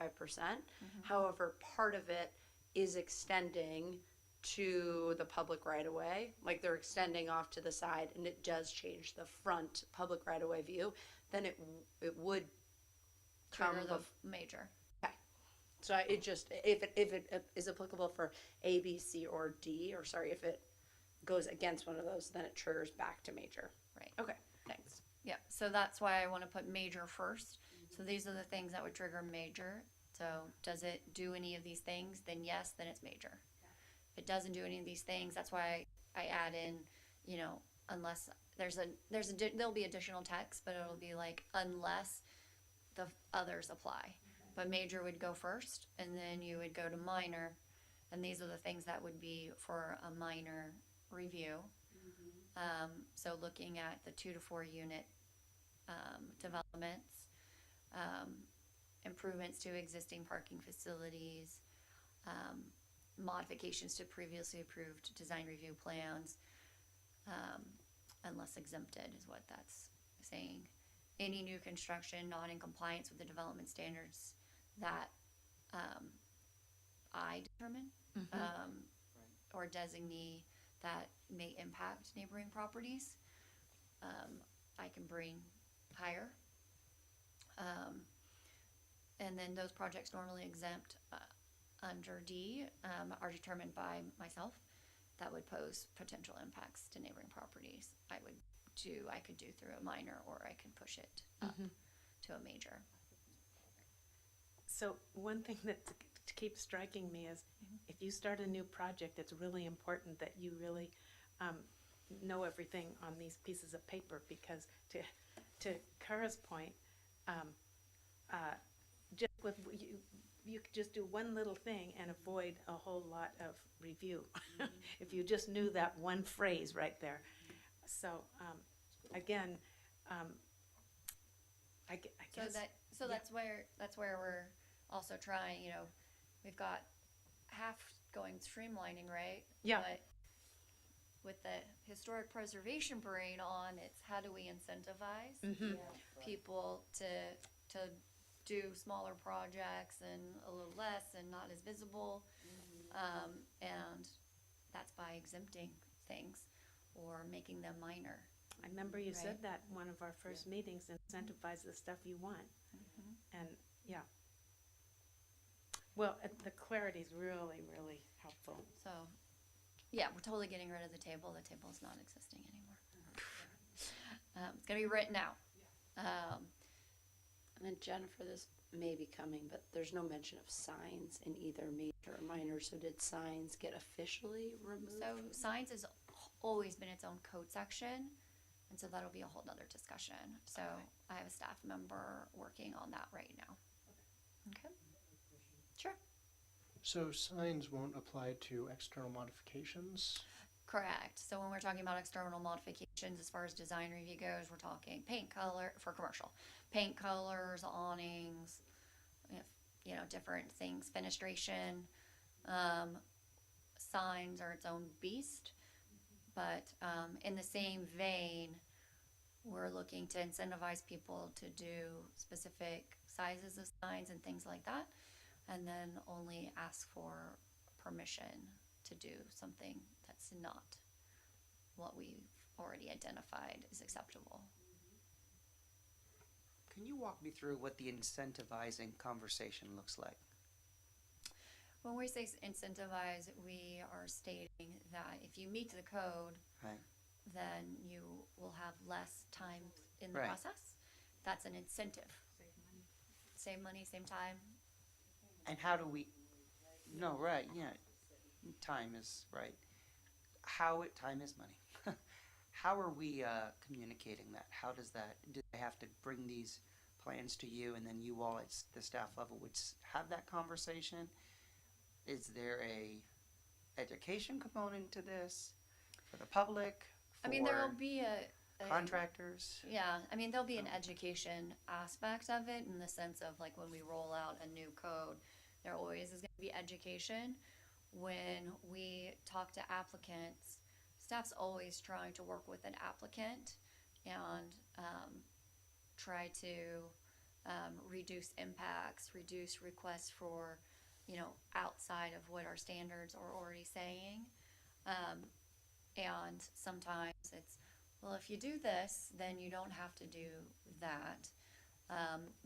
However, part of it is extending to the public right of way, like they're extending off to the side, and it does change the front public right of way view, then it would come Trigger the major. so it just, if it is applicable for A, B, C, or D, or sorry, if it goes against one of those, then it triggers back to major. Right. Okay, thanks. Yeah, so that's why I want to put major first. So these are the things that would trigger major. So does it do any of these things? Then yes, then it's major. If it doesn't do any of these things, that's why I add in, unless there'll be additional text, but it'll be like unless the others apply. But major would go first, and then you would go to minor, and these are the things that would be for a minor review. So looking at the 2 to 4 unit developments, improvements to existing parking facilities, modifications to previously approved design review plans, unless exempted is what that's saying. Any new construction not in compliance with the development standards that I determine, or designee that may impact neighboring properties, I can bring higher. And then those projects normally exempt under D are determined by myself that would pose potential impacts to neighboring properties. I could do through a minor, or I can push it up to a major. So one thing that keeps striking me is if you start a new project, it's really important that you really know everything on these pieces of paper, because to Kara's point, just with you could just do one little thing and avoid a whole lot of review if you just knew that one phrase right there. So again, I guess That's where we're also trying. We've got half going streamlining, right? Yeah. But with the historic preservation parade on, it's how do we incentivize people to do smaller projects and a little less and not as visible, and that's by exempting things or making them minor. I remember you said Right. that in one of our first meetings, incentivize the stuff you want. And, yeah. Well, the clarity is really, really helpful. So, yeah, we're totally getting rid of the table. The table's not existing anymore. It's gonna be written out. And then Jennifer, this may be coming, but there's no mention of signs in either major or minor, so did signs get officially removed? So signs has always been its own code section, and so that'll be a whole nother discussion. So I have a staff member working on that right now. Okay. Sure. So signs won't apply to external modifications? Correct. So when we're talking about external modifications, as far as design review goes, we're talking paint color for commercial, paint colors, awnings, different things, fenestration, signs are its own beast. But in the same vein, we're looking to incentivize people to do specific sizes of signs and things like that, and then only ask for permission to do something that's not what we've already identified as acceptable. Can you walk me through what the incentivizing conversation looks like? When we say incentivize, we are stating that if you meet the code, Right. then you will have less time in the Right. process. That's an incentive. Save money, same time. And how do we? No, right? Yeah, time is right. Time is money. How are we communicating that? How does that? Do they have to bring these plans to you, and then you all at the staff level would have that conversation? Is there a education component to this for the public? I mean, there will for be a contractors. Yeah, I mean, there'll be an education aspect of it in the sense of like when we roll out a new code, there always is going to be education. When we talk to applicants, staff's always trying to work with an applicant and try to reduce impacts, reduce requests for, outside of what our standards are already saying. And sometimes it's, well, if you do this, then you don't have to do that.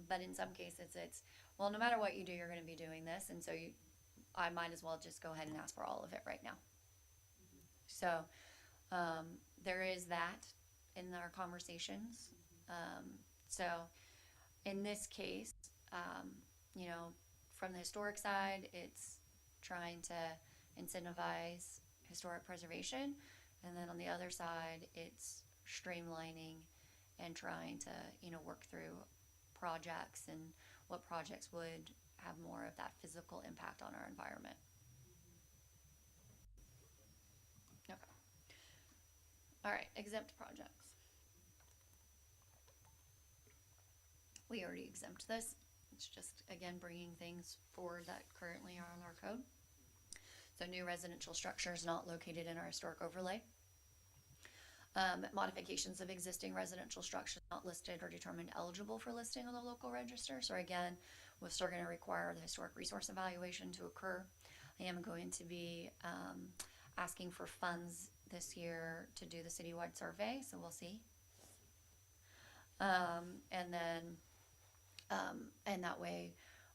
But in some cases it's, well, no matter what you do, you're going to be doing this. And so I might as well just go ahead and ask for all of it right now. So there is that in our conversations. So in this case, from the historic side, it's trying to incentivize historic preservation. And then on the other side, it's streamlining and trying to, work through projects and what projects would have more of that physical impact on our environment. Okay. All right, exempt projects. We already exempt this. It's just, again, bringing things forward that currently are on our code. So new residential structures not located in our historic overlay. Modifications of existing residential structures not listed or determined eligible for listing on the local register. So again, we're still going to require the historic resource evaluation to occur. I am going to be asking for funds this year to do the citywide survey, so we'll see. And that way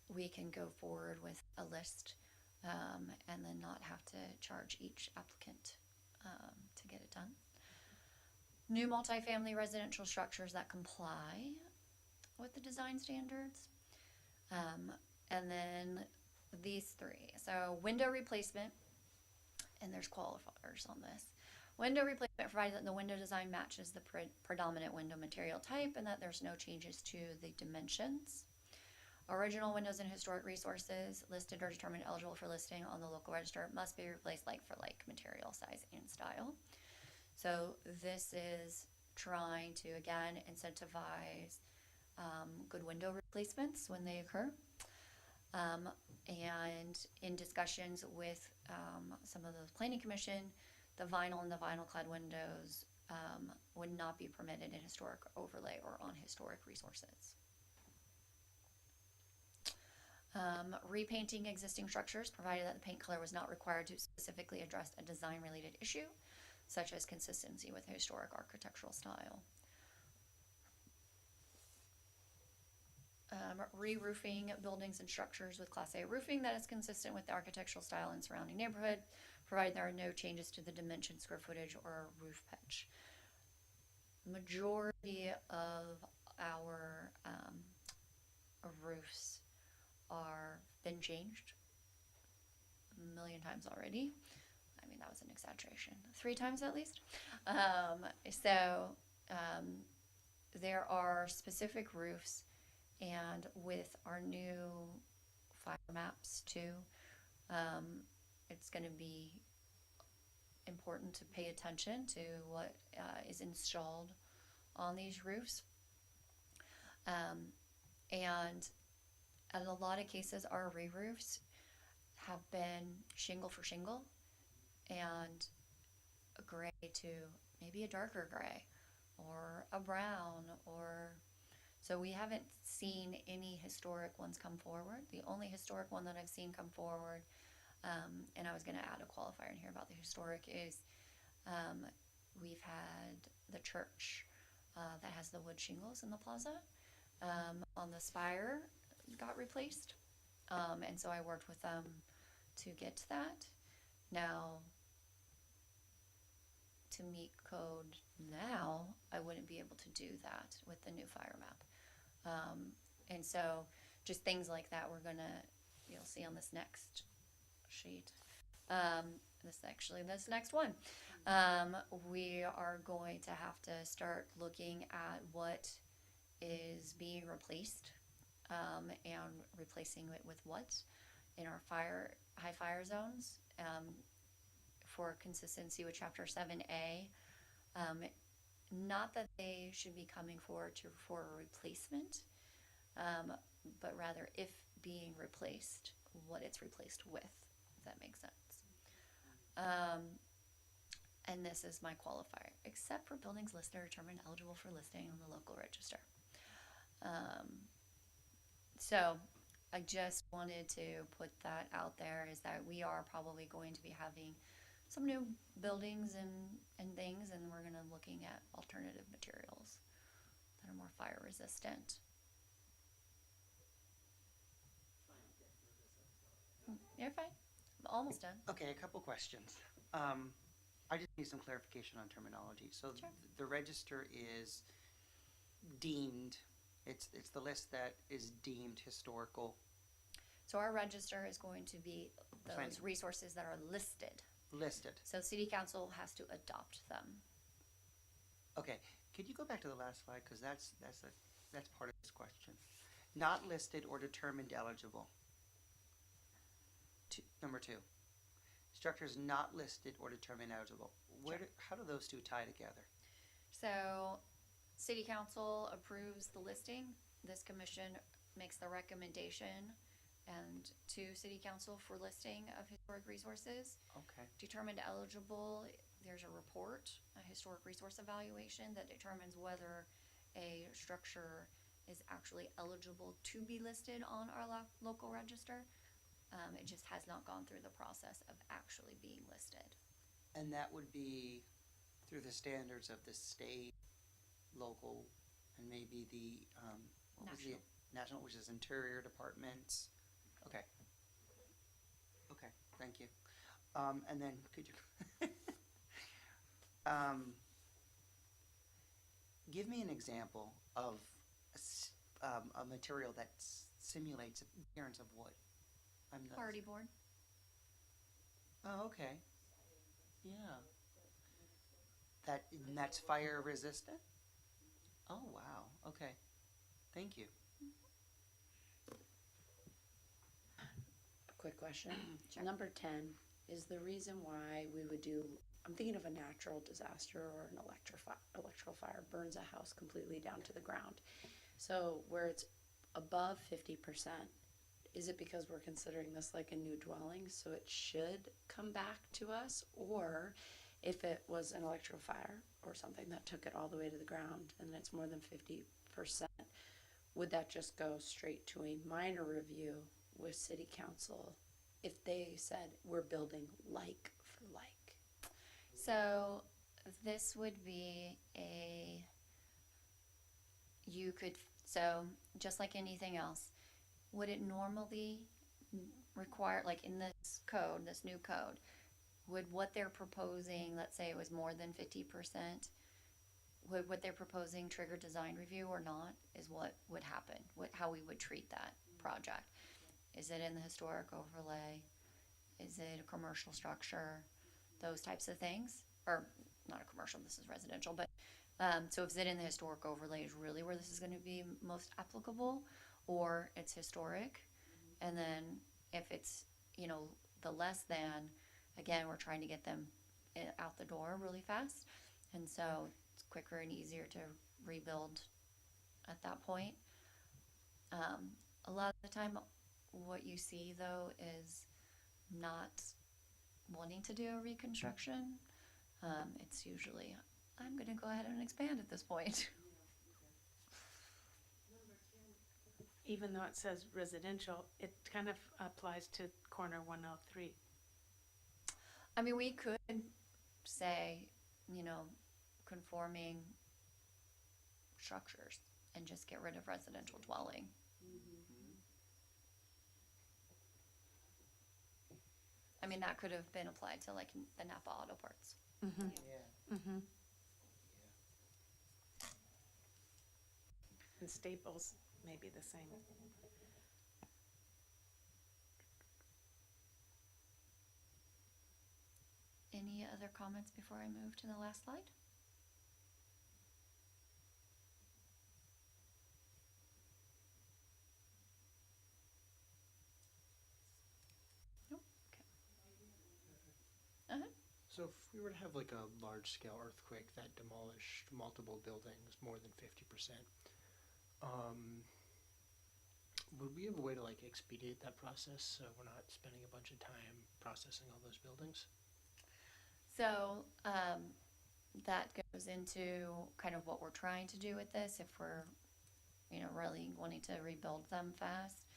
we can go forward with a list and then not have to charge each applicant to get it done. New multifamily residential structures that comply with the design standards. And then these three. So window replacement, and there's qualifiers on this. Window replacement provided that the window design matches the predominant window material type and that there's no changes to the dimensions. Original windows and historic resources listed or determined eligible for listing on the local register must be replaced like for like material, size, and style. So this is trying to, again, incentivize good window replacements when they occur. And in discussions with some of the planning commission, the vinyl and the vinyl clad windows would not be permitted in historic overlay or on historic resources. Repainting existing structures provided that the paint color was not required to specifically address a design related issue. such as consistency with historic architectural style. Re-roofing buildings and structures with Class A roofing that is consistent with the architectural style and surrounding neighborhood, provided there are no changes to the dimension, square footage, or roof pitch. Majority of our roofs are been changed a million times already. I mean, that was an exaggeration. 3 times at least. There are specific roofs, and with our new fire maps too, it's going to be important to pay attention to what is installed on these roofs. And in a lot of cases, our re-roofs have been shingle for shingle and a gray to maybe a darker gray or a brown, or so we haven't seen any historic ones come forward. The only historic one that I've seen come forward, and I was going to add a qualifier in here about the historic, is we've had the church that has the wood shingles in the plaza on the spire got replaced, and so I worked with them to get to that. Now, to meet code now, I wouldn't be able to do that with the new fire map. And so just things like that you'll see on this next sheet. This next one. We are going to have to start looking at what is being replaced, and replacing it with what in our high fire zones, for consistency with Chapter 7A. Not that they should be coming forward for a replacement, but rather if being replaced, what it's replaced with, if that makes sense. And this is my qualifier, except for buildings listed or determined eligible for listing on the local register. So I just wanted to put that out there, is that we are probably going to be having some new buildings and things, and we're going to looking at alternative materials that are more fire resistant. You're fine. I'm almost done. Okay, a couple questions. I just need some clarification on terminology. So Sure. the register is deemed, it's the list that is deemed historical. So our register is going to be Fine. those resources that are listed. Listed. So city council has to adopt them. Okay, could you go back to the last slide, because that's part of this question. Not listed or determined eligible. Number 2, structures not listed or determined eligible. How do those two tie together? So city council approves the listing. This commission makes the recommendation and to city council for listing of historic resources. Okay. Determined eligible, there's a report, a historic resource evaluation that determines whether a structure is actually eligible to be listed on our local register. It just has not gone through the process of actually being listed. And that would be through the standards of the state, local, and maybe the national, which is Interior Departments. Okay. Okay, thank you. And then could you give me an example of a material that simulates appearance of wood? Party board. Oh, okay. Yeah. That's fire resistant? Oh, wow. Okay. Thank you. A quick question. Sure. Number 10 is the reason why we would do, I'm thinking of a natural disaster or an electrical fire burns a house completely down to the ground. So where it's above 50%, is it because we're considering this like a new dwelling, so it should come back to us? Or if it was an electrical fire or something that took it all the way to the ground and it's more than 50%, would that just go straight to a minor review with city council if they said we're building like for like? So this would be you could, so just like anything else, would it normally require, like in this code, this new code, would what they're proposing, let's say it was more than 50%, would what they're proposing trigger design review or not, is what would happen, how we would treat that project. Is it in the historic overlay? Is it a commercial structure? Those types of things. Or not a commercial, this is residential, but so if it in the historic overlay is really where this is going to be most applicable, or it's historic, and then if it's, you know, the less than, again, we're trying to get them out the door really fast, and so it's quicker and easier to rebuild at that point. A lot of the time, what you see though is not wanting to do a reconstruction. It's usually, I'm going to go ahead and expand at this point. Even though it says residential, it kind of applies to corner 103. I mean, we could say, you know, conforming structures and just get rid of residential dwelling. I mean, that could have been applied to like the Napa Auto Parts. Mm-hmm. Yeah. Mm-hmm. And Staples may be the same. Any other comments before I move to the last slide? Nope. Okay. So if we were to have like a large-scale earthquake that demolished multiple buildings, more than 50%, would we have a way to like expedite that process so we're not spending a bunch of time processing all those buildings? So that goes into kind of what we're trying to do with this. If we're, you know, really wanting to rebuild them fast,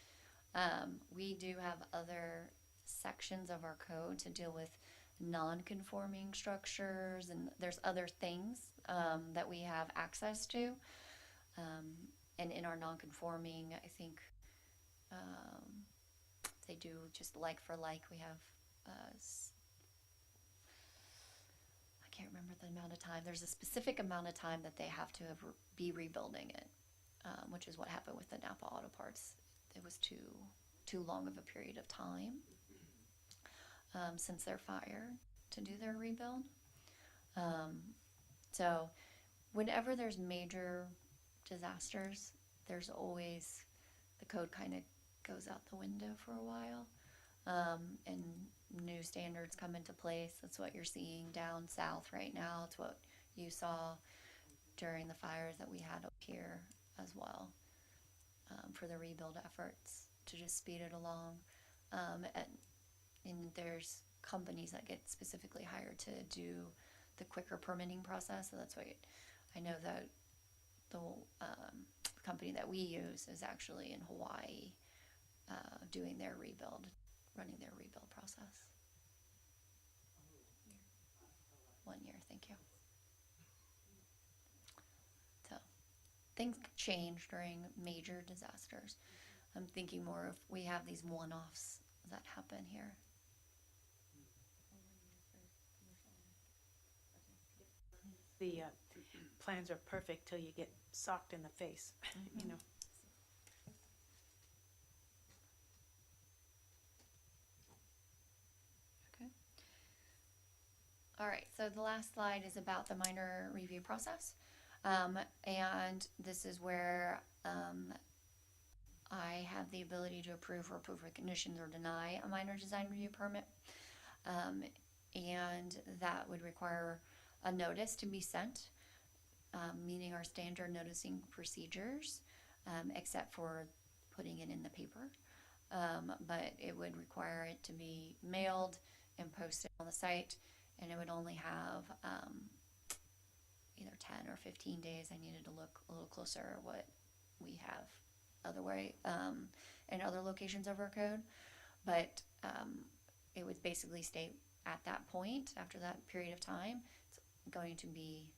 we do have other sections of our code to deal with non-conforming structures, and there's other things that we have access to. And in our non-conforming, I think they do just like for like. We have I can't remember the amount of time. There's a specific amount of time that they have to be rebuilding it, which is what happened with the Napa Auto Parts. It was too long of a period of time since their fire to do their rebuild. So whenever there's major disasters, there's always, the code kind of goes out the window for a while, and new standards come into place. That's what you're seeing down south right now. It's what you saw during the fires that we had up here as well, for the rebuild efforts to just speed it along. And there's companies that get specifically hired to do the quicker permitting process. So that's why I know that the company that we use is actually in Hawaii, doing their rebuild, running their rebuild process. 1 year, thank you. So things change during major disasters. I'm thinking more of, we have these one-offs that happen here. The plans are perfect till you get socked in the face, you know. Okay. All right, so the last slide is about the minor review process. And this is where I have the ability to approve or approve with conditions or deny a minor design review permit. And that would require a notice to be sent, meaning our standard noticing procedures, except for putting it in the paper. But it would require it to be mailed and posted on the site, and it would only have either 10 or 15 days. I needed to look a little closer at what we have other way in other locations of our code. But it would basically state at that point, after that period of time, going to be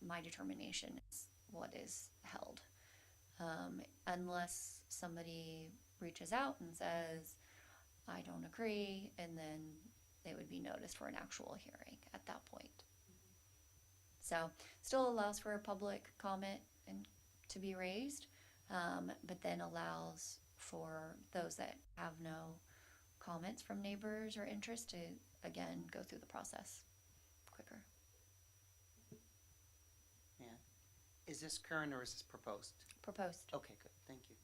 my determination is what is held. Unless somebody reaches out and says, I don't agree, and then they would be noticed for an actual hearing at that point. So still allows for a public comment and to be raised, but then allows for those that have no comments from neighbors or interest to, again, go through the process quicker. Yeah. Is this current or is this proposed? Proposed. Okay, good, thank you.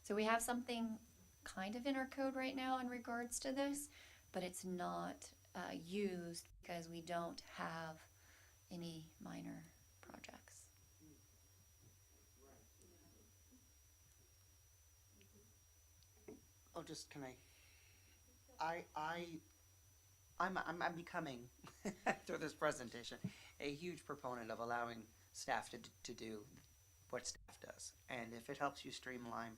So we have something kind of in our code right now in regards to this, but it's not used because we don't have any minor projects. Oh, just can I'm becoming through this presentation a huge proponent of allowing staff to do what staff does, and if it helps you streamline,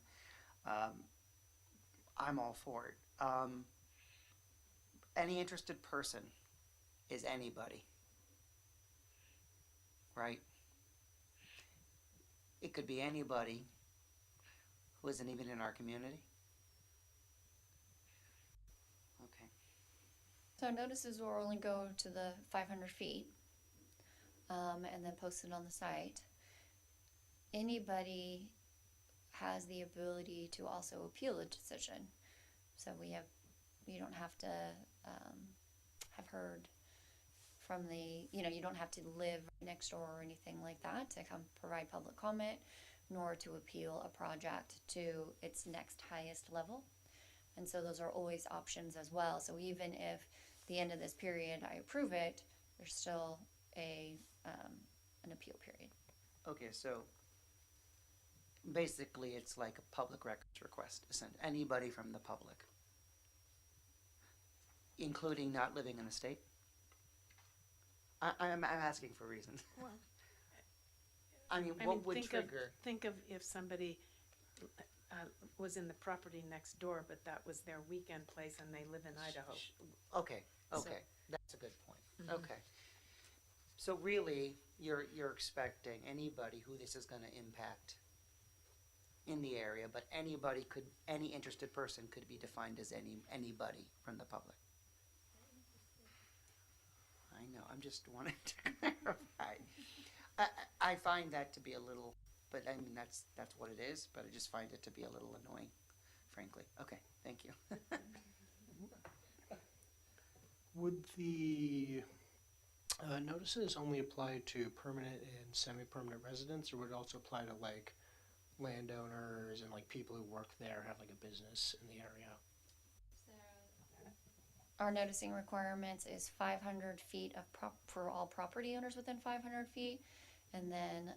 I'm all for it. Any interested person is anybody, right? It could be anybody who isn't even in our community. Okay. So notices will only go to the 500 feet and then posted on the site. Anybody has the ability to also appeal a decision. So you don't have to have heard from you don't have to live next door or anything like that to come provide public comment, nor to appeal a project to its next highest level. And so those are always options as well. So even if the end of this period I approve it, there's still an appeal period. Okay, so basically it's like a public records request to send anybody from the public, including not living in the state. I'm asking for reasons. Well, I mean, what would trigger? Think of if somebody was in the property next door, but that was their weekend place and they live in Idaho. Okay, okay, that's a good point. Okay. So really, you're expecting anybody who this is going to impact in the area, but any interested person could be defined as anybody from the public. I know, I'm just wanting to clarify. I find that to be a little, but I mean, that's what it is, but I just find it to be a little annoying, frankly. Okay, thank you. Would the notices only apply to permanent and semi-permanent residents, or would it also apply to like landowners and like people who work there, have like a business in the area? Our noticing requirements is 500 feet of for all property owners within 500 feet, and then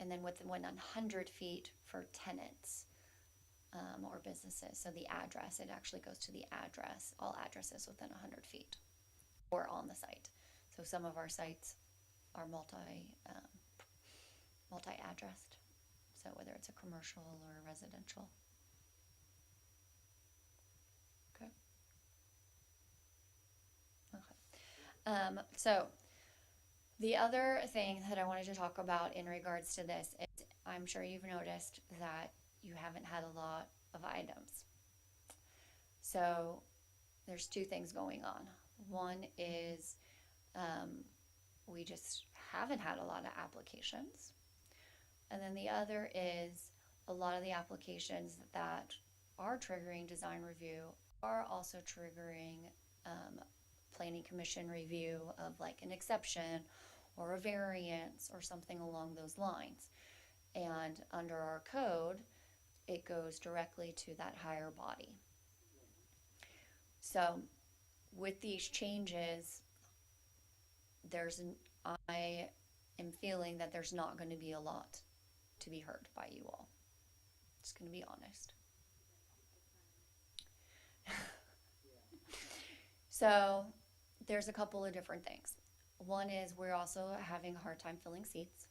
and then within 100 feet for tenants or businesses. So the address, it actually goes to the address, all addresses within 100 feet or on the site. So some of our sites are multi-addressed. So whether it's a commercial or a residential. So the other thing that I wanted to talk about in regards to this is I'm sure you've noticed that you haven't had a lot of items. So there's two things going on. One is we just haven't had a lot of applications. And then the other is a lot of the applications that are triggering design review are also triggering planning commission review of like an exception or a variance or something along those lines. And under our code, it goes directly to that higher body. So with these changes, I am feeling that there's not going to be a lot to be heard by you all. Just going to be honest. So there's a couple of different things. One is we're also having a hard time filling seats.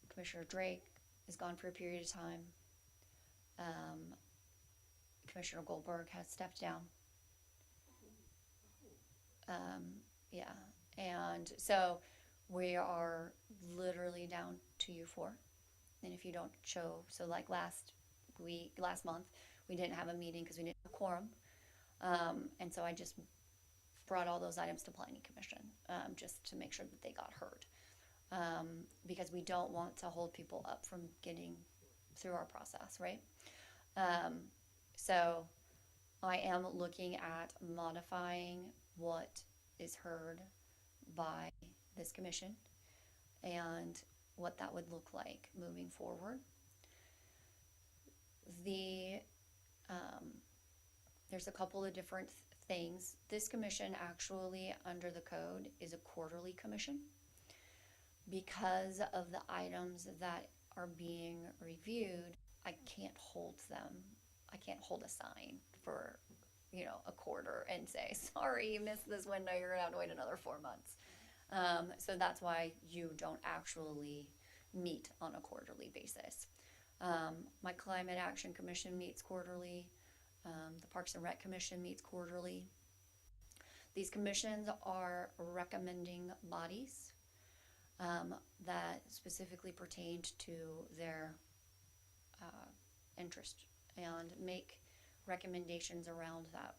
Commissioner Drake is gone for a period of time. Commissioner Goldberg has stepped down. Yeah, and so we are literally down to you four. And if you don't show, so like last month, we didn't have a meeting because we didn't have a quorum. And so I just brought all those items to Planning Commission, just to make sure that they got heard. Because we don't want to hold people up from getting through our process, right? So I am looking at modifying what is heard by this commission and what that would look like moving forward. There's a couple of different things. This commission actually, under the code, is a quarterly commission. Because of the items that are being reviewed, I can't hold them. I can't hold a sign for, a quarter and say, sorry, you missed this window, you're gonna have to wait another 4 months. So that's why you don't actually meet on a quarterly basis. My Climate Action Commission meets quarterly. The Parks and Rec Commission meets quarterly. These commissions are recommending bodies that specifically pertained to their interest and make recommendations around that.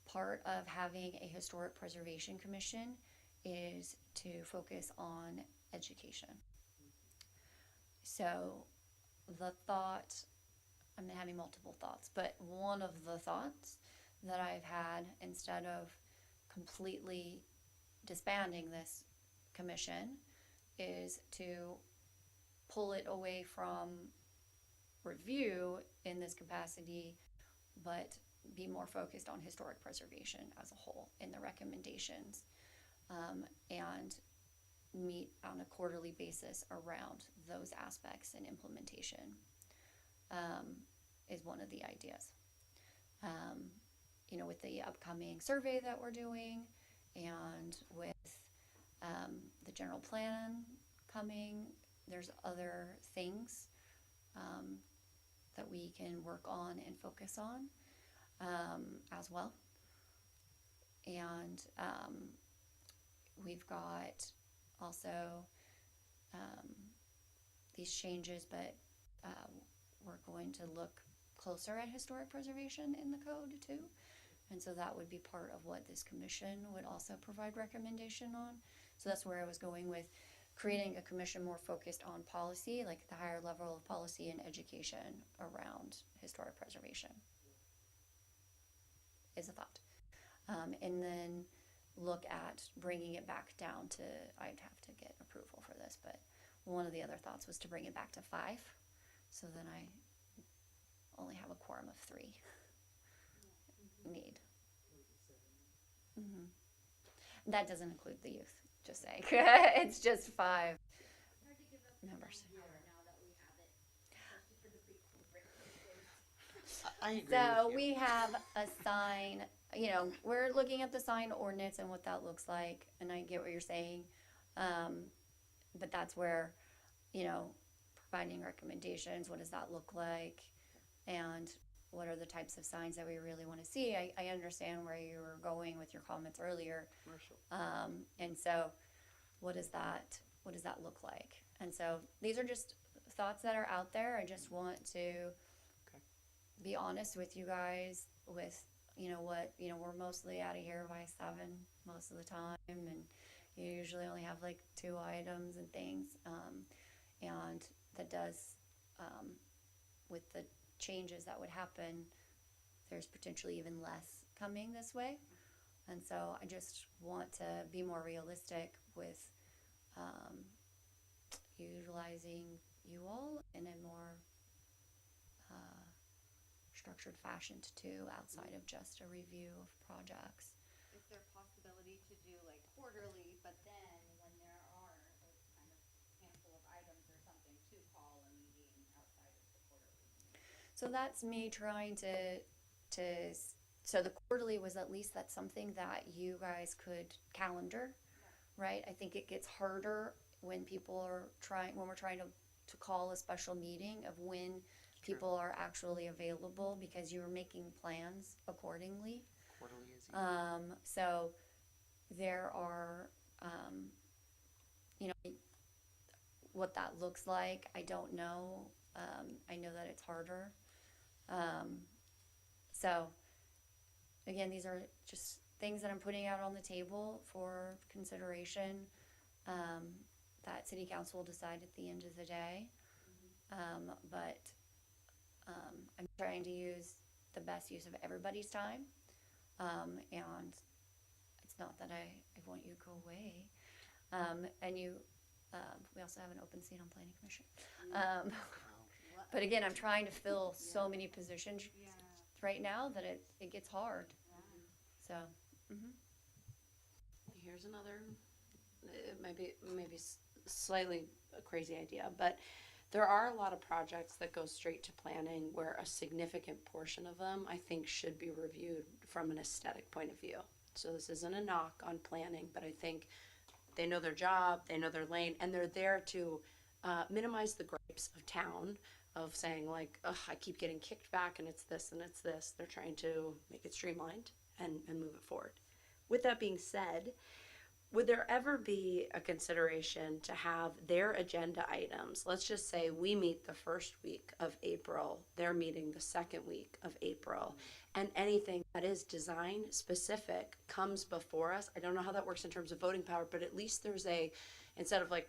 Part of having a Historic Preservation Commission is to focus on education. So the thought, I'm having multiple thoughts, but one of the thoughts that I've had, instead of completely disbanding this commission, is to pull it away from review in this capacity, but be more focused on historic preservation as a whole in the recommendations, and meet on a quarterly basis around those aspects and implementation, is one of the ideas. With the upcoming survey that we're doing, and with the general plan coming, there's other things that we can work on and focus on as well. And we've got also these changes, but we're going to look closer at historic preservation in the code too. And so that would be part of what this commission would also provide recommendation on. So that's where I was going with creating a commission more focused on policy, like the higher level of policy and education around historic preservation is a thought. And then look at bringing it back down to, I'd have to get approval for this, but one of the other thoughts was to bring it back to 5. So then I only have a quorum of 3 need. That doesn't include the youth, just saying. It's just 5 members. I agree So with you. we have a sign, we're looking at the sign ordinance and what that looks like, and I get what you're saying. But that's where, providing recommendations, what does that look like? And what are the types of signs that we really want to see? I understand where you were going with your comments earlier. Commercial. And so what does that look like? And so these are just thoughts that are out there. I just want to be honest with you guys with, we're mostly out of here by 7 most of the time, and you usually only have like 2 items and things. And that does, with the changes that would happen, there's potentially even less coming this way. And so I just want to be more realistic with utilizing you all in a more structured fashion too, outside of just a review of projects. Is there a possibility to do like quarterly, but then when there are those kind of handful of items or something, to call a meeting outside of the quarterly? So that's me trying so the quarterly was at least that's something that you guys could calendar, right? I think it gets harder when we're trying to call a special meeting of when people are actually available because you're making plans accordingly. Quarterly is So there are, you know, what that looks like, I don't know. I know that it's harder. So again, these are just things that I'm putting out on the table for consideration, that city council will decide at the end of the day. But I'm trying to use the best use of everybody's time. And it's not that I want you to go away. And you, we also have an open seat on planning commission. But again, I'm trying to fill so many positions right now that it gets hard. So, Here's another, it might be slightly a crazy idea, but there are a lot of projects that go straight to planning where a significant portion of them, I think, should be reviewed from an aesthetic point of view. So this isn't a knock on planning, but I think they know their job, they know their lane, and they're there to minimize the gripes of town of saying like, ugh, I keep getting kicked back and it's this and it's this. They're trying to make it streamlined and move it forward. With that being said, would there ever be a consideration to have their agenda items? Let's just say we meet the first week of April, they're meeting the second week of April, and anything that is design specific comes before us. I don't know how that works in terms of voting power, but at least there's instead of like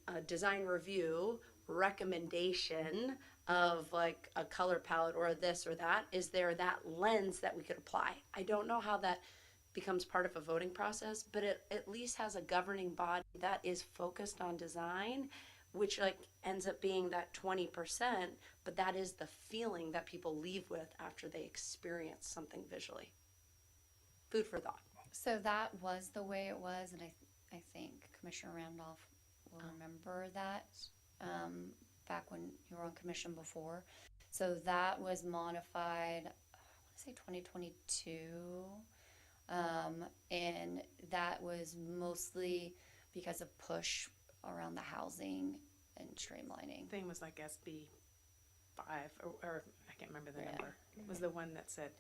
a design review recommendation of like a color palette or this or that, is there that lens that we could apply? I don't know how that becomes part of a voting process, but it at least has a governing body that is focused on design, which like ends up being that 20%, but that is the feeling that people leave with after they experience something visually. Food for thought. so that was the way it was, and I think Commissioner Randolph will remember that, back when you were on commission before. So that was modified, I want to say 2022. And that was mostly because of push around the housing and streamlining. Thing was like SB 5, or I can't remember the Yeah. number. It was the one that said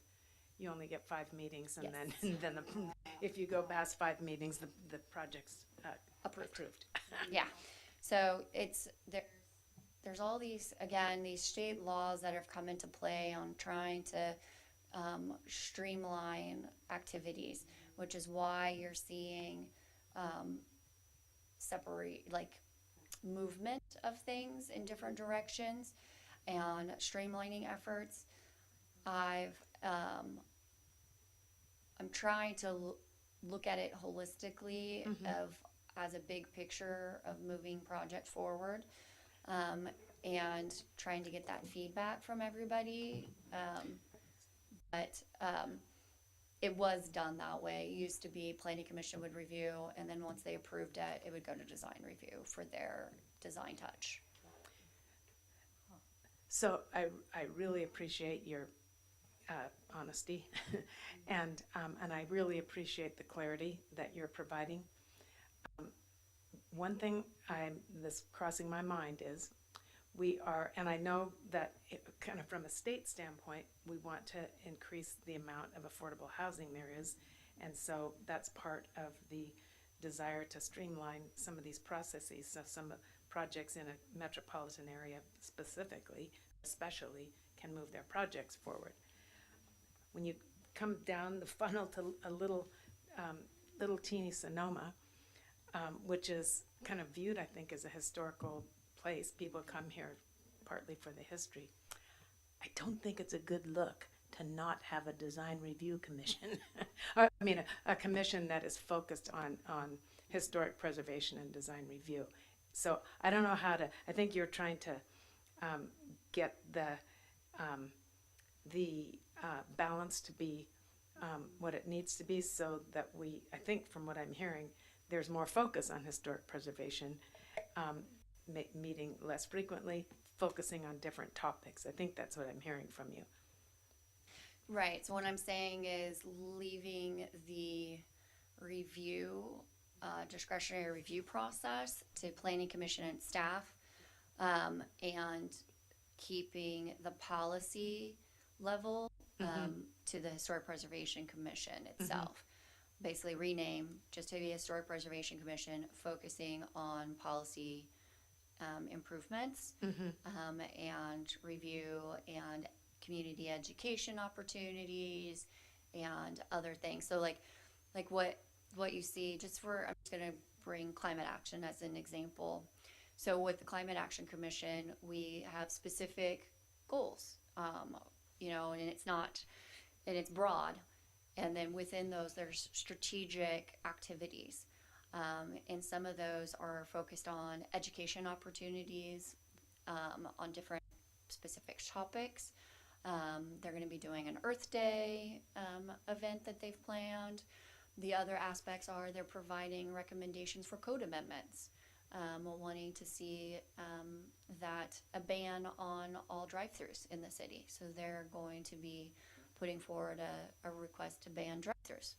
you only get 5 meetings, and Yes. then if you go past 5 meetings, the project's approved. Yeah. So there's all these, again, these state laws that have come into play on trying to streamline activities, which is why you're seeing separate, like, movement of things in different directions and streamlining efforts. I'm trying to look at it holistically as a big picture of moving project forward, and trying to get that feedback from everybody. But it was done that way. It used to be planning commission would review, and then once they approved it, it would go to design review for their design touch. So I really appreciate your honesty, and I really appreciate the clarity that you're providing. One thing that's crossing my mind is we are, and I know that kind of from a state standpoint, we want to increase the amount of affordable housing there is, and so that's part of the desire to streamline some of these processes, so some projects in a metropolitan area especially, can move their projects forward. When you come down the funnel to a little teeny Sonoma, which is kind of viewed, I think, as a historical place. People come here partly for the history. I don't think it's a good look to not have a design review commission. I mean, a commission that is focused on historic preservation and design review. So I don't know how to, I think you're trying to get the balance to be what it needs to be, so that I think from what I'm hearing, there's more focus on historic preservation, meeting less frequently, focusing on different topics. I think that's what I'm hearing from you. Right, so what I'm saying is leaving the review, discretionary review process to planning commission and staff, and keeping the policy level to the Historic Preservation Commission itself. Basically rename just to be Historic Preservation Commission, focusing on policy improvements and review and community education opportunities and other things. So like what you see, I'm just going to bring climate action as an example. So with the Climate Action Commission, we have specific goals, and it's broad. And then within those, there's strategic activities. And some of those are focused on education opportunities on different specific topics. They're going to be doing an Earth Day event that they've planned. The other aspects are they're providing recommendations for code amendments, wanting to see that a ban on all drive-thrus in the city. So they're going to be putting forward a request to ban drive-thrus.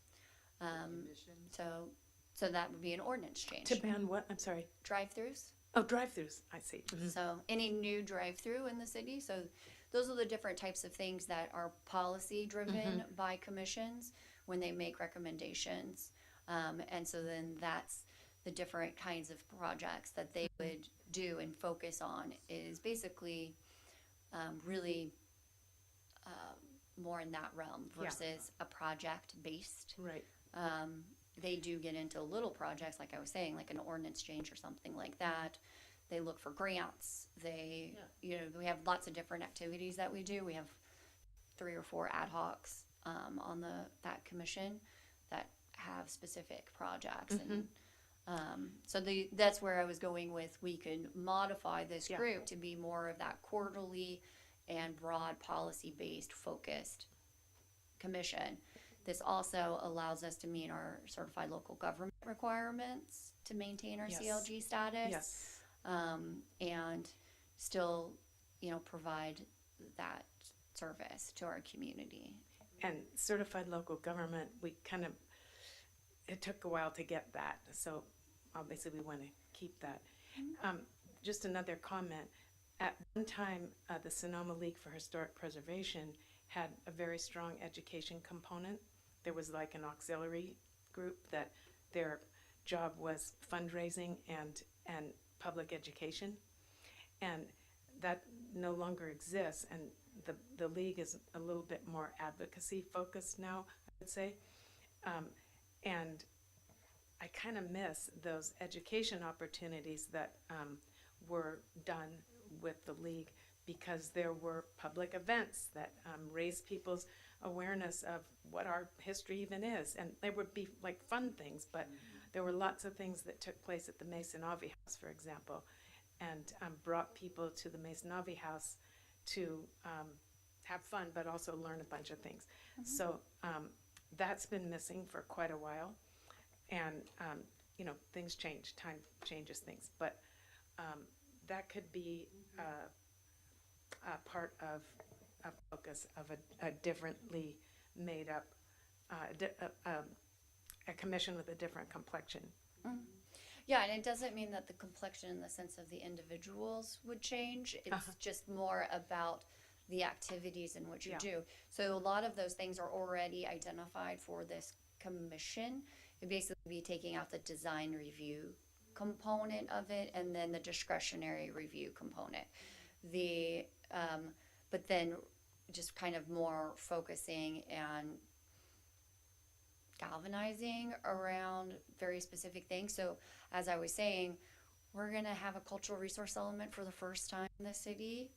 So that would be an ordinance change. To ban what? I'm sorry. Drive-thrus. Oh, drive-thrus. I see. So any new drive-through in the city. So those are the different types of things that are policy driven by commissions when they make recommendations. And so then that's the different kinds of projects that they would do and focus on is basically really more in that realm versus a project-based. Right. They do get into little projects, like I was saying, like an ordinance change or something like that. They look for grants. We have lots of different activities that we do. We have 3 or 4 ad hocs on that commission that have specific projects. And so that's where I was going with, we could modify this group to be more of that quarterly and broad policy-based focused commission. This also allows us to meet our certified local government requirements to maintain our CLG status. Yes. And still, provide that service to our community. And certified local government, it took a while to get that. So obviously we want to keep that. Just another comment. At one time, the Sonoma League for Historic Preservation had a very strong education component. There was like an auxiliary group that their job was fundraising and public education. And that no longer exists. And the league is a little bit more advocacy focused now, I would say. And I kind of miss those education opportunities that were done with the league, because there were public events that raised people's awareness of what our history even is. And they would be like fun things, but there were lots of things that took place at the Masonavi House, for example, and brought people to the Masonavi House to have fun, but also learn a bunch of things. So that's been missing for quite a while. And, things change, time changes things. But that could be a part of a focus of a differently made up, a commission with a different complexion. Yeah, and it doesn't mean that the complexion in the sense of the individuals would change. It's just more about the activities in which you do. So a lot of those things are already identified for this commission. It'd basically be taking out the design review component of it and then the discretionary review component. But then just kind of more focusing and galvanizing around very specific things. So as I was saying, we're going to have a cultural resource element for the first time in the city.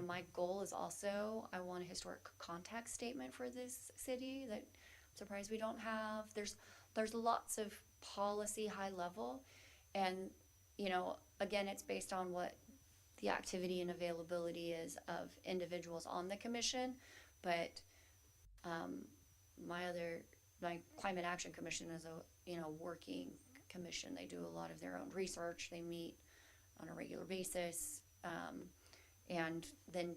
My goal is also, I want a historic context statement for this city that I'm surprised we don't have. There's lots of policy high level, and again, it's based on what the activity and availability is of individuals on the commission. But my Climate Action Commission is a working commission. They do a lot of their own research. They meet on a regular basis, and then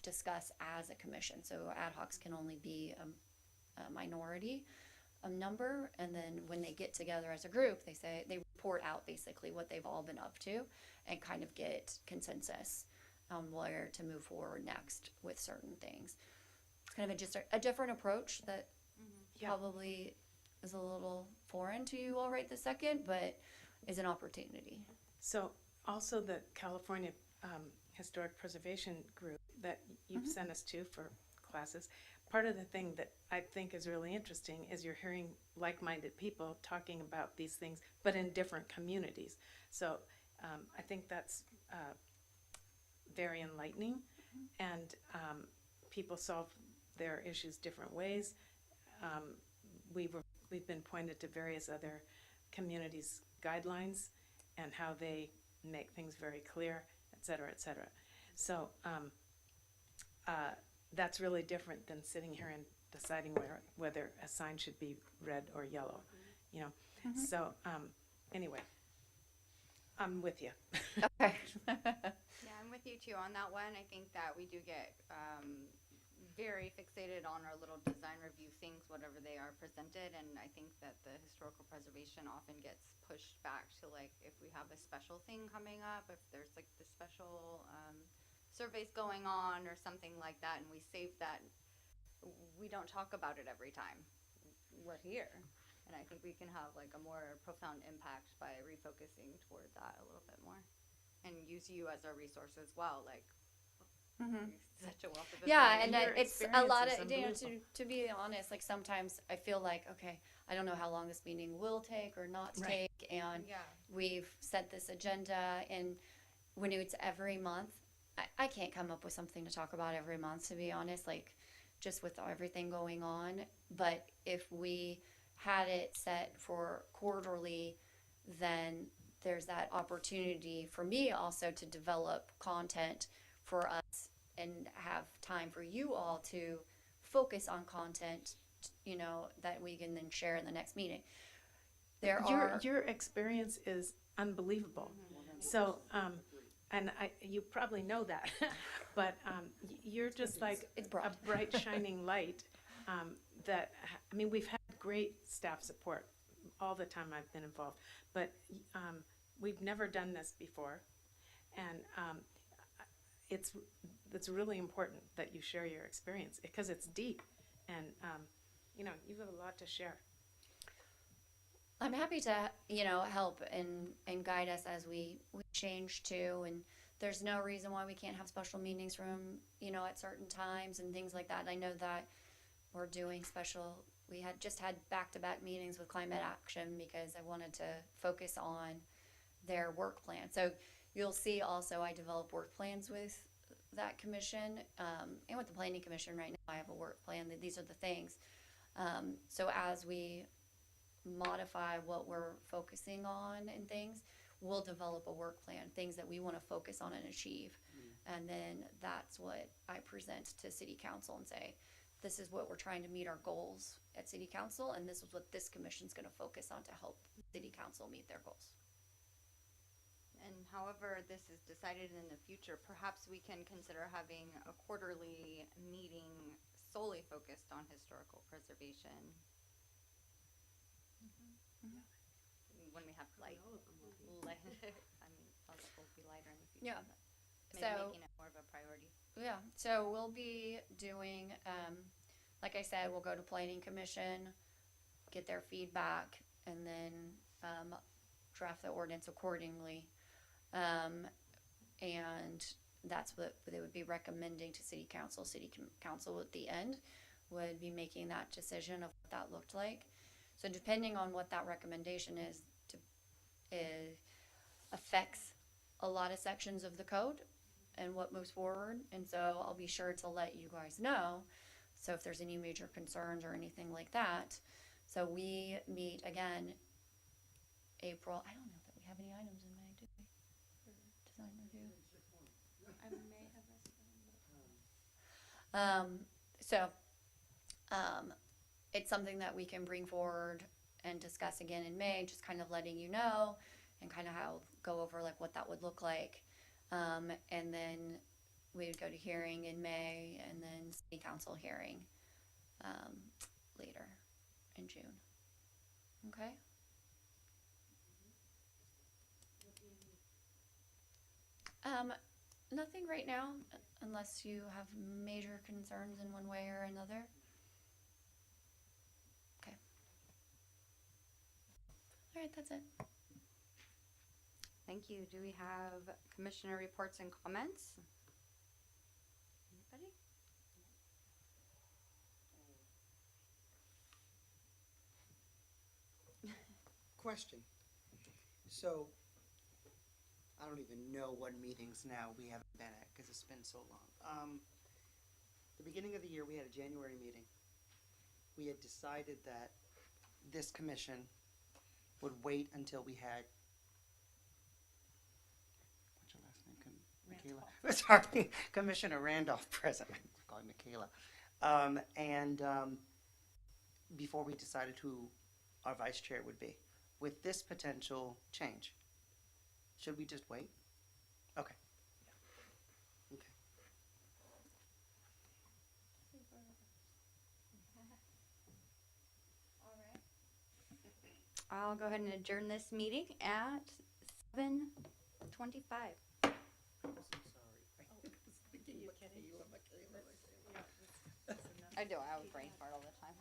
discuss as a commission. So ad hocs can only be a minority number, and then when they get together as a group, they report out basically what they've all been up to and kind of get consensus on where to move forward next with certain things. It's kind of just a different approach that Yeah. probably is a little foreign to you all right this second, but is an opportunity. So also the California Historic Preservation Group that you've sent us to for classes, part of the thing that I think is really interesting is you're hearing like-minded people talking about these things, but in different communities. So I think that's very enlightening, and people solve their issues different ways. We've been pointed to various other communities' guidelines and how they make things very clear, et cetera, et cetera. So that's really different than sitting here and deciding whether a sign should be red or yellow, you know. So anyway, I'm with you. Okay. Yeah, I'm with you too on that one. I think that we do get very fixated on our little design review things, whatever they are presented, and I think that the historical preservation often gets pushed back to, like, if we have a special thing coming up, if there's like the special surveys going on or something like that, and we save that, we don't talk about it every time we're here. And I think we can have like a more profound impact by refocusing toward that a little bit more, and use you as our resource as well. Like, such a wealth of Yeah, information. and Your it's a lot experience of, is you know, unbelievable. to be honest, like sometimes I feel like, okay, I don't know how long this meeting will take or not Right. take, and Yeah. we've set this agenda, and when it's every month, I can't come up with something to talk about every month, to be honest, like just with everything going on. But if we had it set for quarterly, then there's that opportunity for me also to develop content for us and have time for you all to focus on content, you know, that we can then share in the next meeting. Your experience is unbelievable. So, and you probably know that, but you're just like It's a broad. bright shining light. I mean, we've had great staff support all the time I've been involved, but we've never done this before, and it's really important that you share your experience because it's deep, and you know, you have a lot to share. I'm happy to, you know, help and guide us as we change too. And there's no reason why we can't have special meetings from, you know, at certain times and things like that. I know that we're doing special, we had just had back-to-back meetings with Climate Action because I wanted to focus on their work plan. So you'll see also I develop work plans with that commission, and with the Planning Commission right now I have a work plan that these are the things. So as we modify what we're focusing on and things, we'll develop a work plan, things that we want to focus on and achieve. And then that's what I present to City Council and say, this is what we're trying to meet our goals at City Council, and this is what this commission's going to focus on to help City Council meet their goals. And however this is decided in the future, perhaps we can consider having a quarterly meeting solely focused on historical preservation. When we have light, I mean, project will be lighter in the future. Yeah. But maybe So- making it more of a priority. Yeah, so we'll be doing, like I said, we'll go to Planning Commission, get their feedback, and then draft the ordinance accordingly. And that's what they would be recommending to City Council. Council at the end would be making that decision of what that looked like. So depending on what that recommendation is, it affects a lot of sections of the code and what moves forward. And so I'll be sure to let you guys know. So if there's any major concerns or anything like that. So we meet again April. I don't know that we have any items in May, do we? For design review. I may have It's something that we can bring forward and discuss again in May, just kind of letting you know and kind of go over like what that would look like. And then we would go to hearing in May and then City Council hearing later in June. Okay? Nothing right now, unless you have major concerns in one way or another. Okay. All right, that's it. Thank you. Do we have commissioner reports and comments? Anybody? Question. So, I don't even know what meetings now we haven't been at because it's been so long. The beginning of the year, we had a January meeting. We had decided that this commission would wait until we had. What's your last name? Michaela. Sorry, Commissioner Randolph present. I'm calling Michaela. Before we decided who our vice chair would be. With this potential change, should we just wait? Okay. Okay. I'll go ahead and adjourn this meeting at 7:25. I'm so sorry. I do. I have a brain fart all the time.